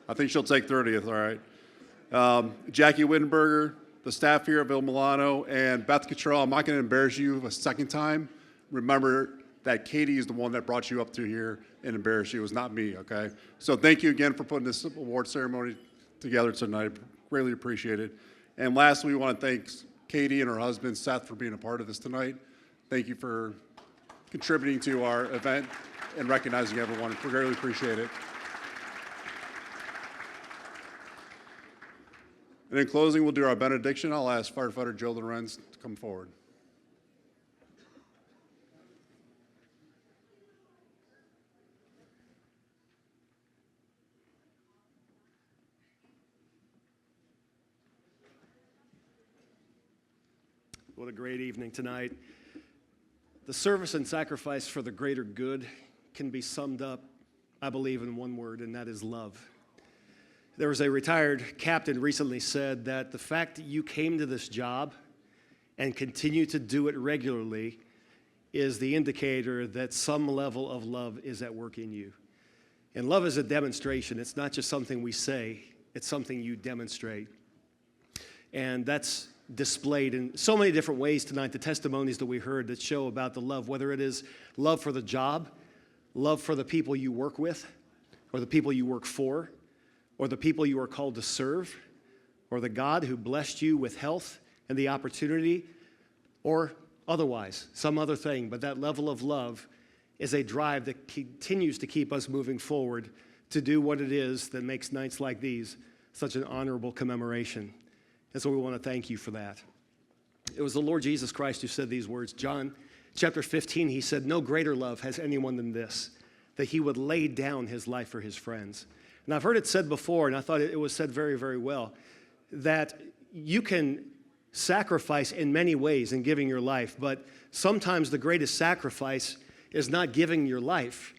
I think she'll take 30th, all right. Jackie Wittenberger, the staff here at Bill Milano, and Beth Cottrell. I'm not gonna embarrass you a second time. Remember that Katie is the one that brought you up to here and embarrassed you. It was not me, okay? So thank you again for putting this award ceremony together tonight. Greatly appreciate it. And lastly, we want to thank Katie and her husband, Seth, for being a part of this tonight. Thank you for contributing to our event. and recognizing everyone. We greatly appreciate it. And in closing, we'll do our benediction. I'll ask Firefighter Joe Lorenz to come forward. What a great evening tonight. The service and sacrifice for the greater good can be summed up, I believe, in one word, and that is love. There was a retired captain recently said that the fact that you came to this job and continue to do it regularly is the indicator that some level of love is at work in you. And love is a demonstration. It's not just something we say, it's something you demonstrate. And that's displayed in so many different ways tonight, the testimonies that we heard that show about the love, whether it is love for the job, love for the people you work with, or the people you work for, or the people you are called to serve, or the God who blessed you with health and the opportunity, or otherwise, some other thing. But that level of love is a drive that continues to keep us moving forward to do what it is that makes nights like these such an honorable commemoration. And so we want to thank you for that. It was the Lord Jesus Christ who said these words. John chapter 15, he said, "No greater love has anyone than this, that he would lay down his life for his friends." And I've heard it said before, and I thought it was said very, very well, that you can sacrifice in many ways in giving your life, but sometimes the greatest sacrifice is not giving your life,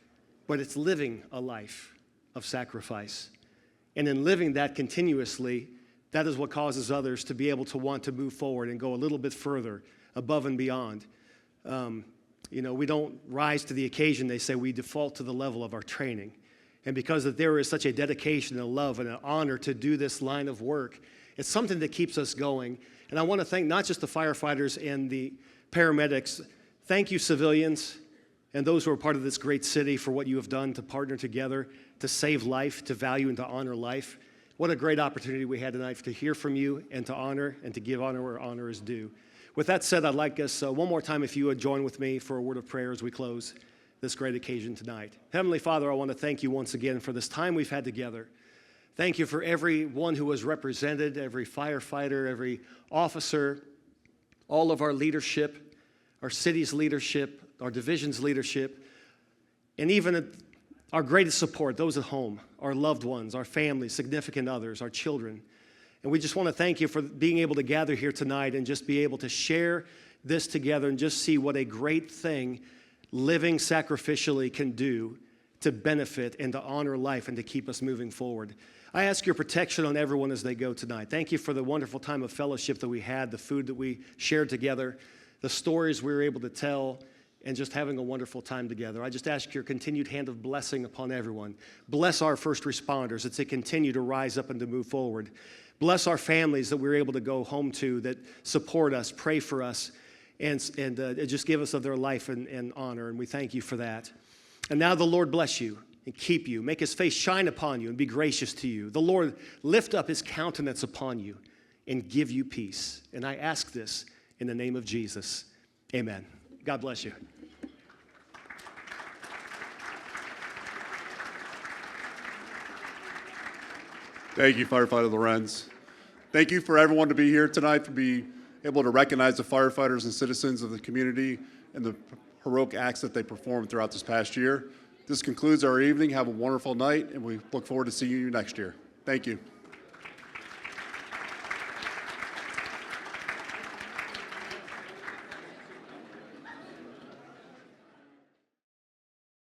but it's living a life of sacrifice. And in living that continuously, that is what causes others to be able to want to move forward and go a little bit further, above and beyond. We don't rise to the occasion, they say, we default to the level of our training. And because that there is such a dedication and a love and an honor to do this line of work, it's something that keeps us going. And I want to thank not just the firefighters and the paramedics. Thank you, civilians, and those who are part of this great city for what you have done to partner together, to save life, to value and to honor life. What a great opportunity we had tonight to hear from you and to honor and to give honor where honor is due. With that said, I'd like us one more time, if you would join with me for a word of prayer as we close this great occasion tonight. Heavenly Father, I want to thank you once again for this time we've had together. Thank you for everyone who was represented, every firefighter, every officer, all of our leadership, our city's leadership, our division's leadership, and even our greatest support, those at home, our loved ones, our families, significant others, our children. And we just want to thank you for being able to gather here tonight and just be able to share this together and just see what a great thing living sacrificially can do to benefit and to honor life and to keep us moving forward. I ask your protection on everyone as they go tonight. Thank you for the wonderful time of fellowship that we had, the food that we shared together, the stories we were able to tell, and just having a wonderful time together. I just ask your continued hand of blessing upon everyone. Bless our first responders as they continue to rise up and to move forward. Bless our families that we're able to go home to, that support us, pray for us, and just give us of their life and honor, and we thank you for that. And now the Lord bless you and keep you, make his face shine upon you and be gracious to you. The Lord lift up his countenance upon you and give you peace. And I ask this in the name of Jesus. Amen. God bless you. Thank you, Firefighter Lorenz. Thank you for everyone to be here tonight, for being able to recognize the firefighters and citizens of the community and the heroic acts that they performed throughout this past year. This concludes our evening. Have a wonderful night, and we look forward to seeing you next year. Thank you.